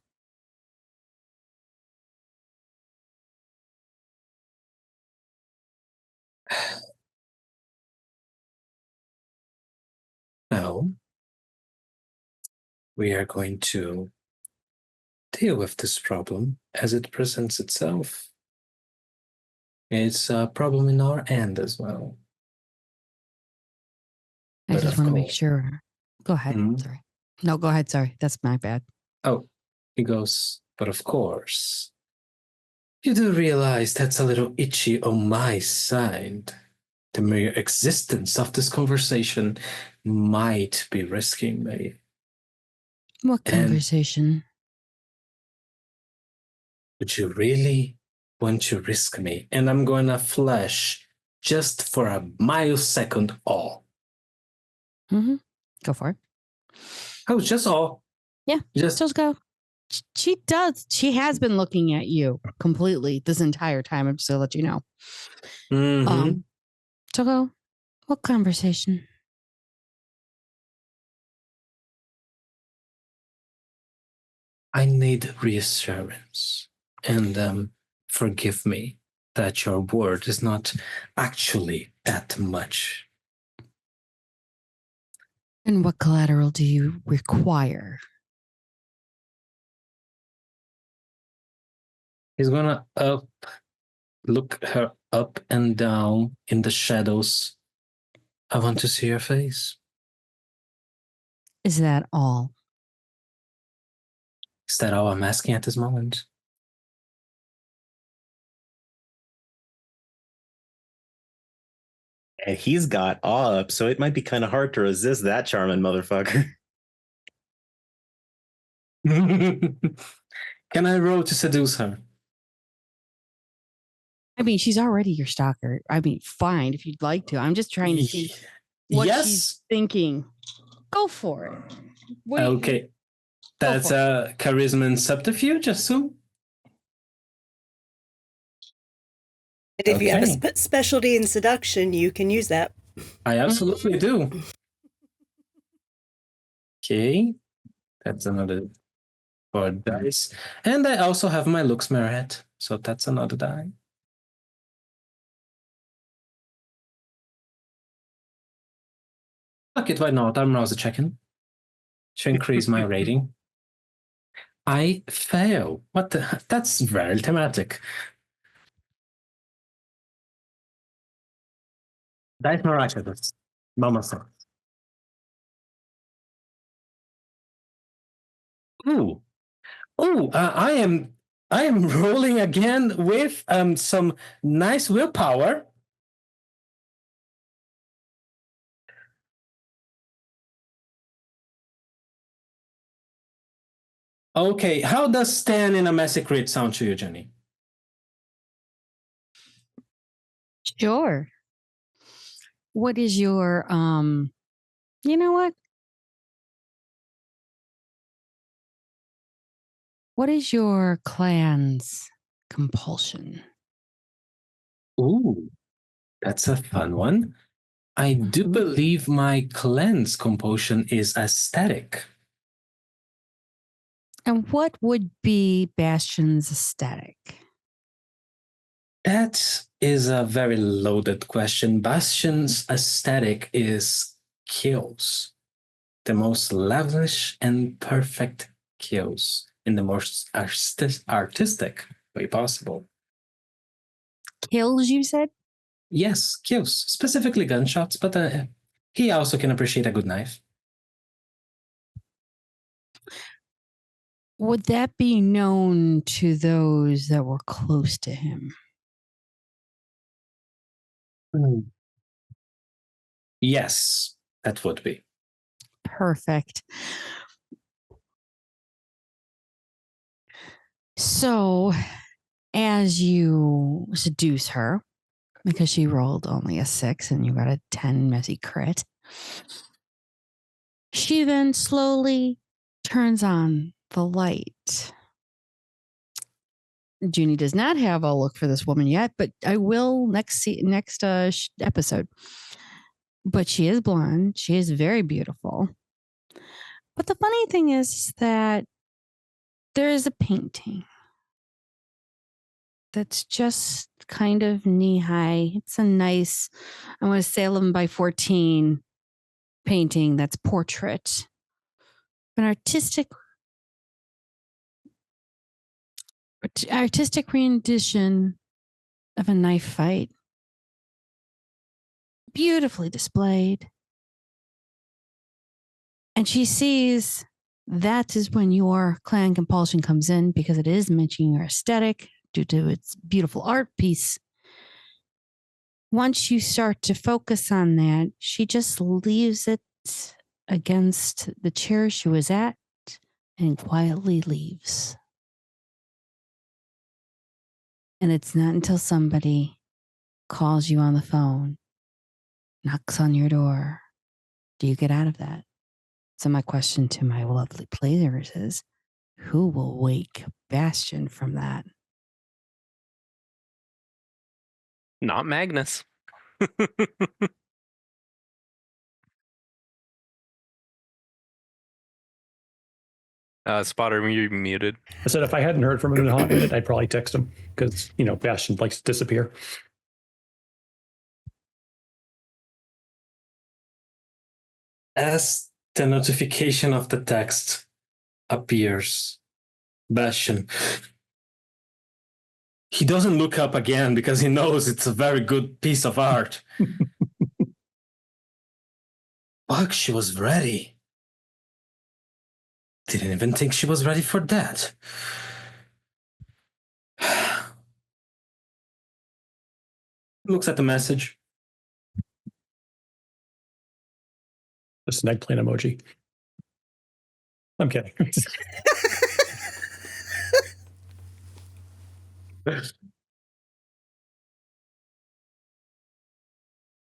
No. We are going to deal with this problem as it presents itself. It's a problem in our end as well. I But just of want to make course- sure. Go ahead. Mhm. Sorry. No, go ahead. Sorry. That's my bad. Oh, he goes, but of course, you do realize that's a little itchy on my side. The mere existence of this conversation might be risking me. What And- conversation? Would you really want to risk me? And I'm going to flash just for a millisecond all. Mm-hmm. Go for it. Oh, just all. Yeah, Just Just go. She does. She has been looking at you completely this entire time. I'm just going to let you know. mhm. So go. What conversation? I need reassurance. And forgive me that your word is not actually that much. And what collateral do you require? He's gonna look her up and down in the shadows. I want to see your face. Is that all? Is that all I'm asking at this moment? And he's got awe up, so it might be kind of hard to resist that charming motherfucker. Can I roll to seduce her? I mean, she's already your stalker. I mean, fine if you'd like to. I'm just trying to see what yes. she's thinking. Go for it. What do you- Okay. That's for a charisma and subterfuge, assume? And if you have a Okay. specialty in seduction, you can use that. I absolutely do. Okay. That's another 4 dice. And I also have my looks merit, so that's another die. Fuck it, why not? I'm browser checking. To increase my rating. I fail. What the? That's very thematic. Dice miraculous. Mama said. Ooh. Ooh, I am rolling again with some nice willpower. Okay, how does stand in a Masquerade sound to you, Jenny? Sure. What is your you know what? What is your clan's compulsion? Ooh, that's a fun one. I do Mhm. believe my cleanse compulsion is aesthetic. And what would be Bastion's aesthetic? That is a very loaded question. Bastion's aesthetic is kills. the most lavish and perfect kills in the most artistic way possible. Kills, you said? Yes, kills, specifically gunshots, but he also can appreciate a good knife. Would that be known to those that were close to him? Yes, that would be. Perfect. So, as you seduce her, because she rolled only a 6 and you got a 10 messy crit, she then slowly turns on the light. Junie does not have a look for this woman yet, but I will next episode. But she is blonde. She is very beautiful. But the funny thing is that there is a painting that's just kind of knee high. It's a nice, I want to say 11 by 14 painting that's portrait. An artistic rendition of a knife fight. Beautifully displayed. And she sees that is when your clan compulsion comes in, because it is matching your aesthetic due to its beautiful art piece. Once you start to focus on that, she just leaves it against the chair she was at and quietly leaves. And it's not until somebody calls you on the phone, knocks on your door, do you get out of that? So my question to my lovely players is, who will wake Bastion from that? Not Magnus. Spotter, you're muted. I said if I hadn't heard from him in a hot minute, I'd probably text him because, Bastion likes to disappear. As the notification of the text appears, Bastion, he doesn't look up again because he knows it's a very good piece of art. Fuck, she was ready. Didn't even think she was ready for that. Looks at the message. Just an eggplant emoji. I'm kidding.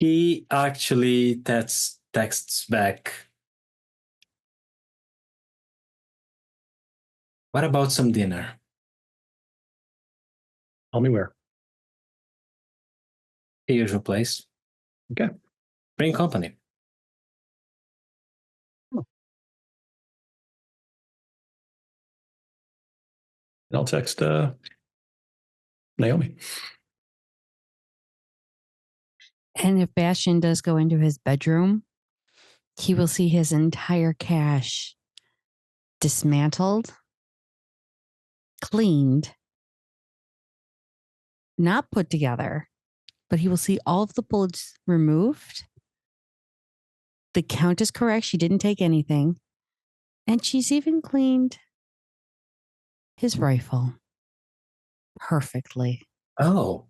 He actually texts back. What about some dinner? Tell me where. The usual place. Okay. Bring company. And I'll text Naomi. And if Bastion does go into his bedroom, he will see his entire cache dismantled, cleaned, not put together, but he will see all of the bullets removed. The count is correct. She didn't take anything. And she's even cleaned his rifle perfectly. Oh.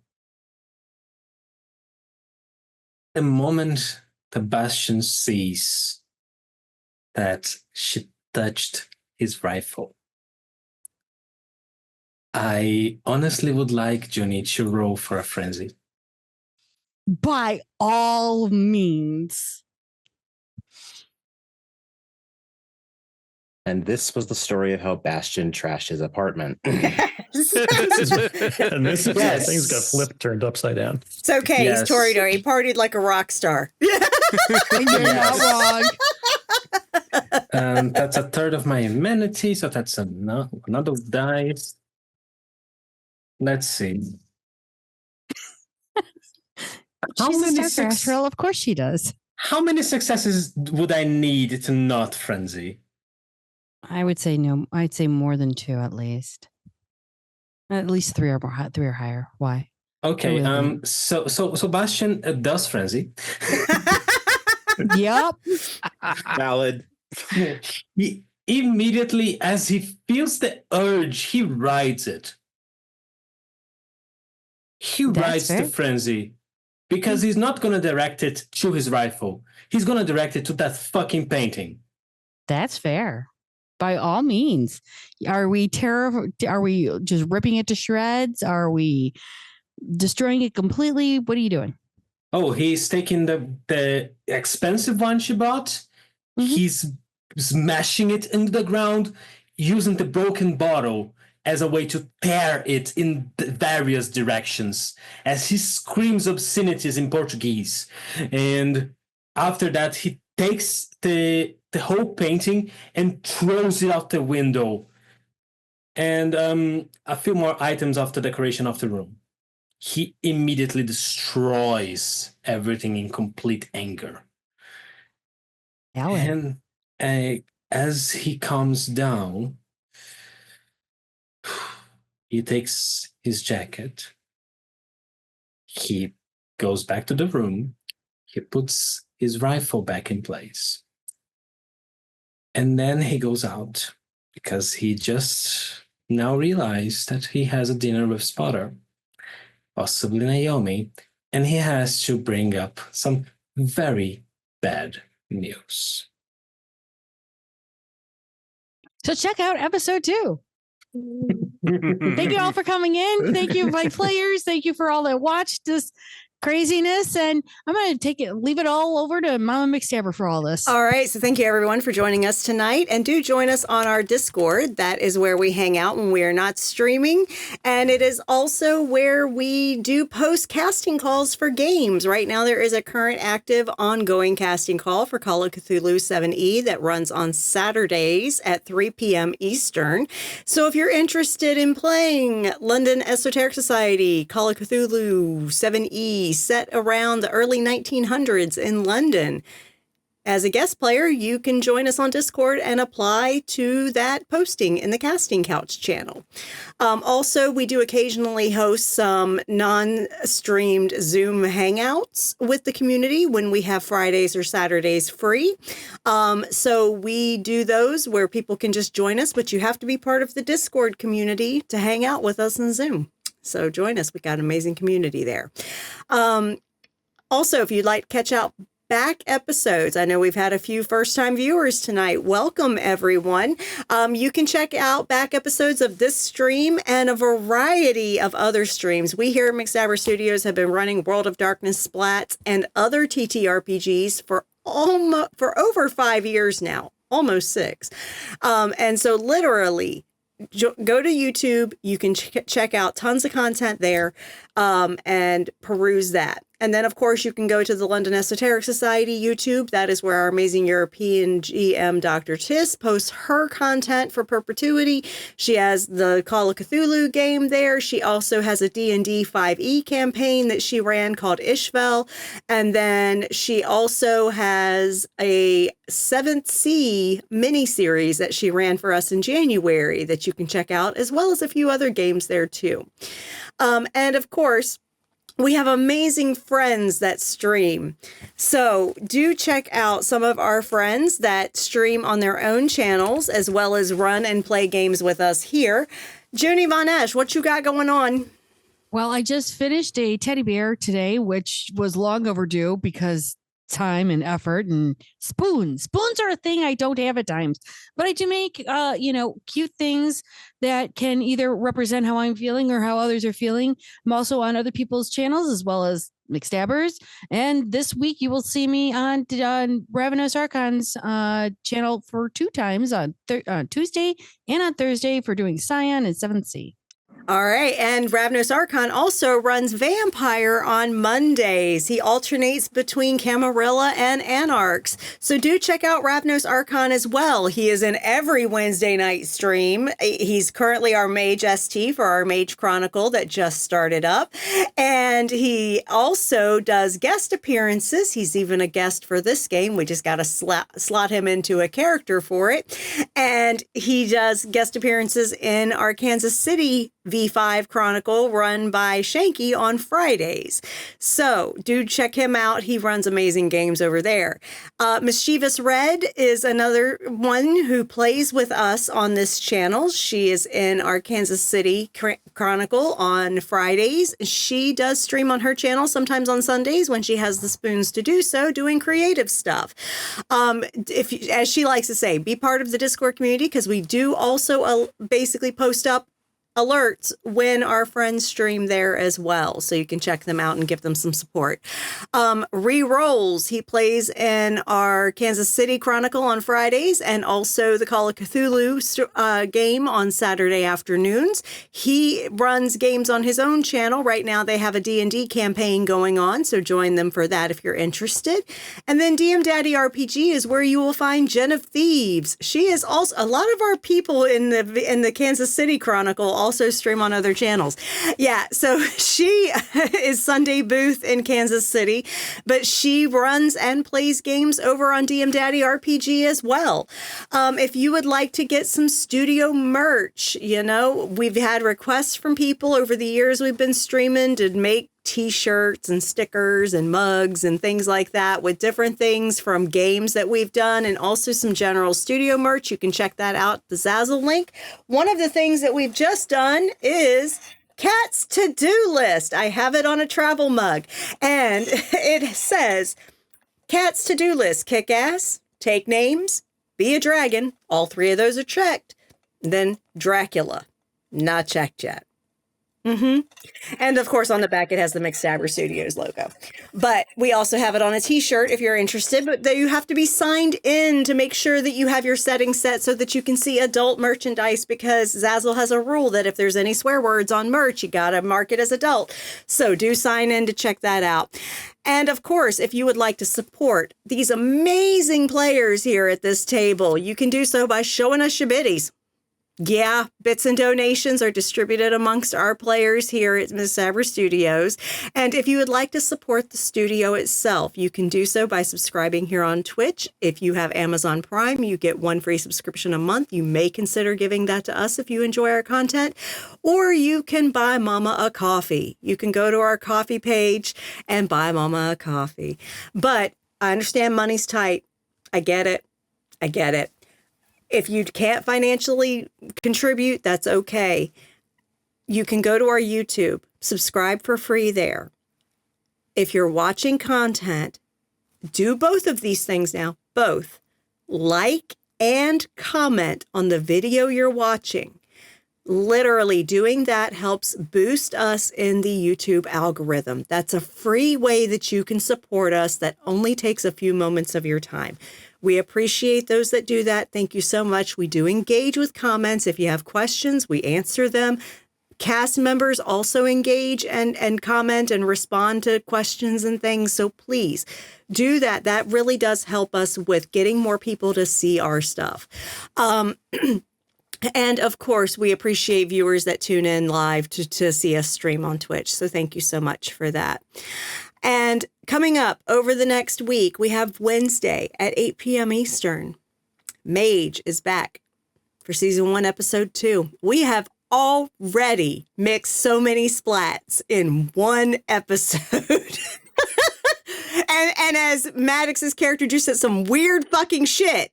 The moment the Bastion sees that she touched his rifle, I honestly would like Junie to roll for a frenzy. By all means. And this was the story of how Bastion trashed his apartment. And this is Yes. things got flipped, turned upside down. It's okay. Yes. He's Toreador. He partied like a rock star. You're not wrong. And that's a third of my amenity, so that's another dice. Let's see. How She's a many Starcraft six? girl. Of course she does. How many successes would I need to not frenzy? I would say no. I'd say more than 2 at least. At least 3 or more, 3 or higher. Why? Okay. really So Bastion does frenzy. Yep. Valid. He, immediately as he feels the urge, he rides it. He That's rides the fair. frenzy because he's not going to direct it to his rifle. He's going to direct it to that fucking painting. That's fair. By all means. Are we Are we just ripping it to shreds? Are we destroying it completely? What are you doing? Oh, he's taking the expensive one she bought. Mhm. He's smashing it into the ground using the broken bottle as a way to tear it in various directions as he screams obscenities in Portuguese. And after that, he takes the whole painting and throws it out the window. And a few more items of the decoration of the room. He immediately destroys everything in complete anger. Alan. And as he comes down, he takes his jacket. He goes back to the room. He puts his rifle back in place. And then he goes out because he just now realized that he has a dinner with Spotter, possibly Naomi, and he has to bring up some very bad news. So check out episode 2. Thank you all for coming in. Thank you, my players. Thank you for all that watched this craziness. And I'm going to leave it all over to Mama McStabber for all this. All right. So thank you, everyone, for joining us tonight. And do join us on our Discord. That is where we hang out when we are not streaming. And it is also where we do post casting calls for games. Right now, there is a current active ongoing casting call for Call of Cthulhu 7E that runs on Saturdays at 3 p.m. Eastern. So if you're interested in playing London Esoteric Society, Call of Cthulhu 7E, set around the early 1900s in London, as a guest player, you can join us on Discord and apply to that posting in the Casting Couch channel. Also, we do occasionally host some non-streamed Zoom hangouts with the community when we have Fridays or Saturdays free. So we do those where people can just join us, but you have to be part of the Discord community to hang out with us in Zoom. So join us. We got an amazing community there. Also, if you'd like to catch out back episodes, I know we've had a few first-time viewers tonight. Welcome, everyone. You can check out back episodes of this stream and a variety of other streams. We here at McStabber Studios have been running World of Darkness splats and other TTRPGs for over 5 years now, almost 6. And so literally, go to YouTube. You can check out tons of content there and peruse that. And then, of course, you can go to the London Esoteric Society YouTube. That is where our amazing European GM, Dr. Tiss, posts her content for perpetuity. She has the Call of Cthulhu game there. She also has a D&D 5e campaign that she ran called Ishvel. And then she also has a 7th Sea mini-series that she ran for us in January that you can check out, as well as a few other games there, too. And, of course, we have amazing friends that stream. So do check out some of our friends that stream on their own channels, as well as run and play games with us here. Joni Von Esch, what you got going on? Well, I just finished a teddy bear today, which was long overdue because time and effort and spoons are a thing I don't have at times, but I do make cute things that can either represent how I'm feeling or how others are feeling. I'm also on other people's channels as well as McStabbers, and this week you will see me on Ravenous Archon's channel for 2 times on Tuesday and on Thursday for doing Scion and 7th Sea. All right. And Ravnos Archon also runs Vampire on Mondays. He alternates between Camarilla and Anarchs. So do check out Ravnos Archon as well. He is in every Wednesday night stream. He's currently our Mage ST for our Mage Chronicle that just started up. And he also does guest appearances. He's even a guest for this game. We just got to slot him into a character for it. And he does guest appearances in our Kansas City V5 Chronicle run by Shanky on Fridays. So do check him out. He runs amazing games over there. Mischievous Red is another one who plays with us on this channel. She is in our Kansas City Chronicle on Fridays. She does stream on her channel sometimes on Sundays when she has the spoons to do so, doing creative stuff. As she likes to say, be part of the Discord community, because we do also basically post up alerts when our friends stream there as well. So you can check them out and give them some support. Re-rolls. He plays in our Kansas City Chronicle on Fridays and also the Call of Cthulhu game on Saturday afternoons. He runs games on his own channel. Right now they have a D&D campaign going on, so join them for that if you're interested. And then DM Daddy RPG is where you will find Jen of Thieves. She is also, a lot of our people in the Kansas City Chronicle also stream on other channels. Yeah, so she is Sunday Booth in Kansas City, but she runs and plays games over on DM Daddy RPG as well. If you would like to get some studio merch, we've had requests from people over the years we've been streaming to make t-shirts and stickers and mugs and things like that with different things from games that we've done, and also some general studio merch. You can check that out, the Zazzle link. One of the things that we've just done is Cat's to-do list. I have it on a travel mug, and it says Cat's to-do list: kick ass, take names, be a dragon. All three of those are checked. Then Dracula, not checked yet. And of course, on the back, it has the McStabber Studios logo. But we also have it on a t-shirt if you're interested, but you have to be signed in to make sure that you have your settings set so that you can see adult merchandise, because Zazzle has a rule that if there's any swear words on merch, you got to mark it as adult. So do sign in to check that out. And of course, if you would like to support these amazing players here at this table, you can do so by showing us your biddies. Yeah, bits and donations are distributed amongst our players here at McStabber Studios. And if you would like to support the studio itself, you can do so by subscribing here on Twitch. If you have Amazon Prime, you get one free subscription a month. You may consider giving that to us if you enjoy our content. Or you can buy Mama a coffee. You can go to our coffee page and buy Mama a coffee. But I understand money's tight. I get it. If you can't financially contribute, that's okay. You can go to our YouTube, subscribe for free there. If you're watching content, do both of these things now, both. Like and comment on the video you're watching. Literally doing that helps boost us in the YouTube algorithm. That's a free way that you can support us that only takes a few moments of your time. We appreciate those that do that. Thank you so much. We do engage with comments. If you have questions, we answer them. Cast members also engage and comment and respond to questions and things. So please do that. That really does help us with getting more people to see our stuff. And of course, we appreciate viewers that tune in live to see us stream on Twitch. So thank you so much for that. And coming up over the next week, we have Wednesday at 8 p.m. Eastern. Mage is back for season 1, episode 2. We have already mixed so many splats in one episode. and as Maddox's character just said, some weird fucking shit.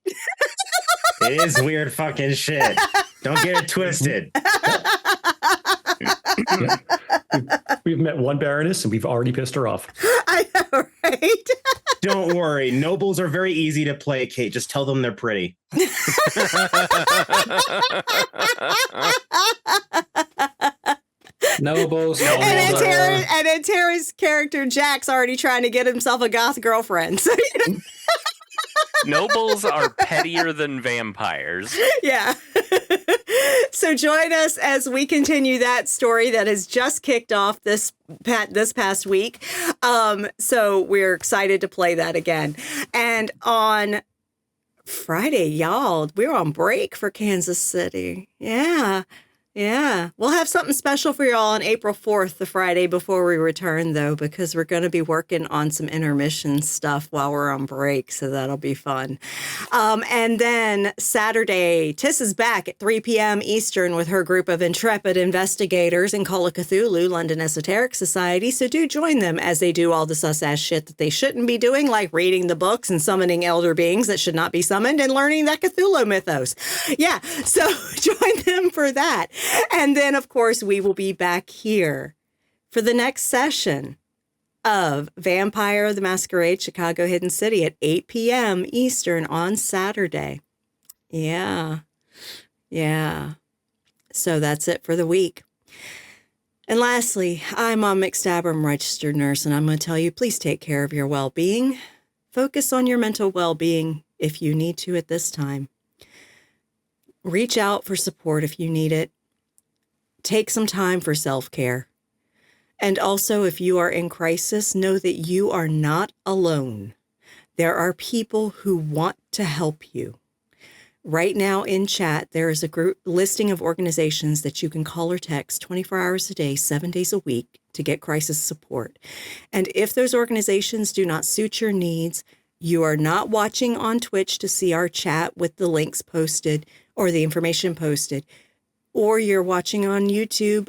It is weird fucking shit. Don't get it twisted. Yeah. We've met one Baroness and we've already pissed her off. I know, right? Don't worry. Nobles are very easy to placate. Just tell them they're pretty. Nobles. And then Tara's character, Jack's already trying to get himself a goth girlfriend. So, Nobles are pettier than vampires. Yeah. So join us as we continue that story that has just kicked off this past week. So we're excited to play that again. And on Friday, y'all, we're on break for Kansas City. Yeah. We'll have something special for y'all on April 4th, the Friday before we return, though, because we're going to be working on some intermission stuff while we're on break. So that'll be fun. And then Saturday, Tiss is back at 3 p.m. Eastern with her group of intrepid investigators in Call of Cthulhu, London Esoteric Society. So do join them as they do all the sus-ass shit that they shouldn't be doing, like reading the books and summoning elder beings that should not be summoned and learning that Cthulhu mythos. Yeah, so join them for that. And then, of course, we will be back here for the next session of Vampire the Masquerade Chicago Hidden City at 8 p.m. Eastern on Saturday. Yeah. So that's it for the week. And lastly, I'm McStabber, I'm a registered nurse, and I'm going to tell you, please take care of your well-being. Focus on your mental well-being if you need to at this time. Reach out for support if you need it. Take some time for self-care. And also, if you are in crisis, know that you are not alone. There are people who want to help you. Right now in chat, there is a group listing of organizations that you can call or text 24 hours a day, 7 days a week to get crisis support. And if those organizations do not suit your needs, you are not watching on Twitch to see our chat with the links posted or the information posted, or you're watching on YouTube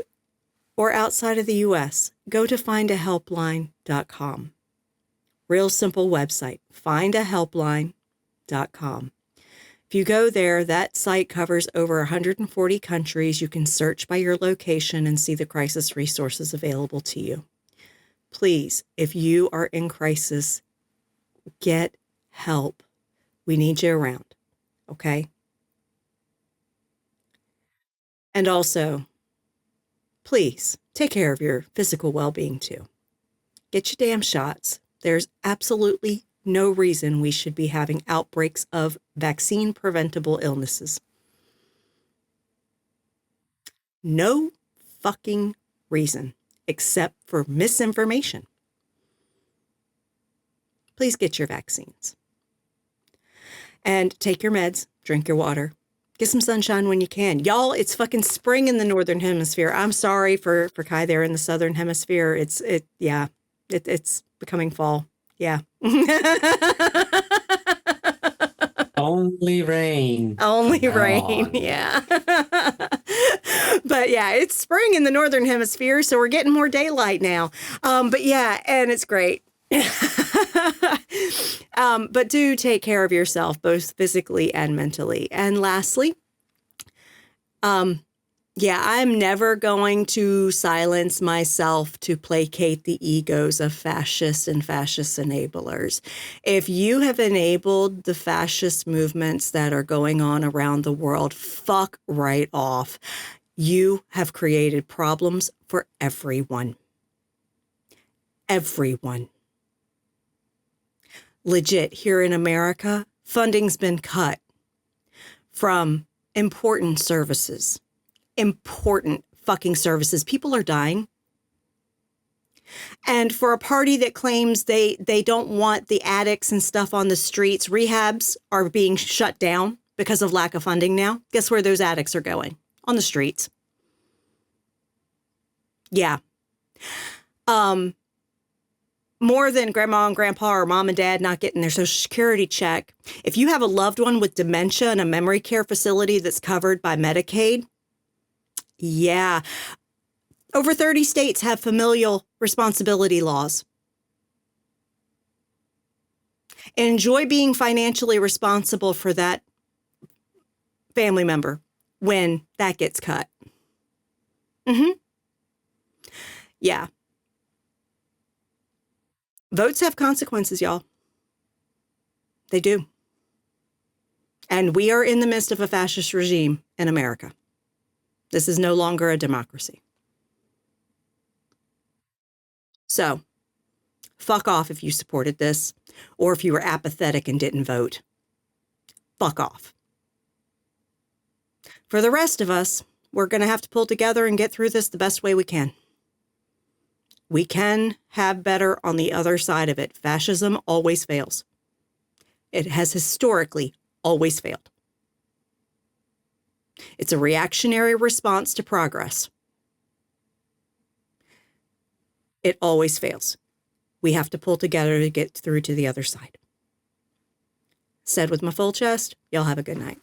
or outside of the U.S., go to findahelpline.com. Real simple website, findahelpline.com. If you go there, that site covers over 140 countries. You can search by your location and see the crisis resources available to you. Please, if you are in crisis, get help. We need you around, okay? And also, please take care of your physical well-being too. Get your damn shots. There's absolutely no reason we should be having outbreaks of vaccine-preventable illnesses. No fucking reason, except for misinformation. Please get your vaccines. And take your meds, drink your water. Get some sunshine when you can. Y'all, it's fucking spring in the Northern Hemisphere. I'm sorry for Kai there in the Southern Hemisphere. It's becoming fall. Yeah. Only rain. Only Come rain. on. Yeah. But yeah, it's spring in the Northern Hemisphere, so we're getting more daylight now. But yeah, and it's great. But do take care of yourself, both physically and mentally. And lastly, I'm never going to silence myself to placate the egos of fascists and fascist enablers. If you have enabled the fascist movements that are going on around the world, fuck right off. You have created problems for everyone. Everyone. Legit, here in America, funding's been cut from important services. Important fucking services. People are dying. And for a party that claims they don't want the addicts and stuff on the streets, rehabs are being shut down because of lack of funding now. Guess where those addicts are going? On the streets. Yeah. More than grandma and grandpa or mom and dad not getting their Social Security check. If you have a loved one with dementia in a memory care facility that's covered by Medicaid, yeah. Over 30 states have familial responsibility laws. Enjoy being financially responsible for that family member when that gets cut. Yeah. Votes have consequences, y'all. They do. And we are in the midst of a fascist regime in America. This is no longer a democracy. So, fuck off if you supported this, or if you were apathetic and didn't vote. fuck off. For the rest of us, we're going to have to pull together and get through this the best way we can. We can have better on the other side of it. Fascism always fails. It has historically always failed. It's a reactionary response to progress. It always fails. We have to pull together to get through to the other side. Said with my full chest, y'all have a good night.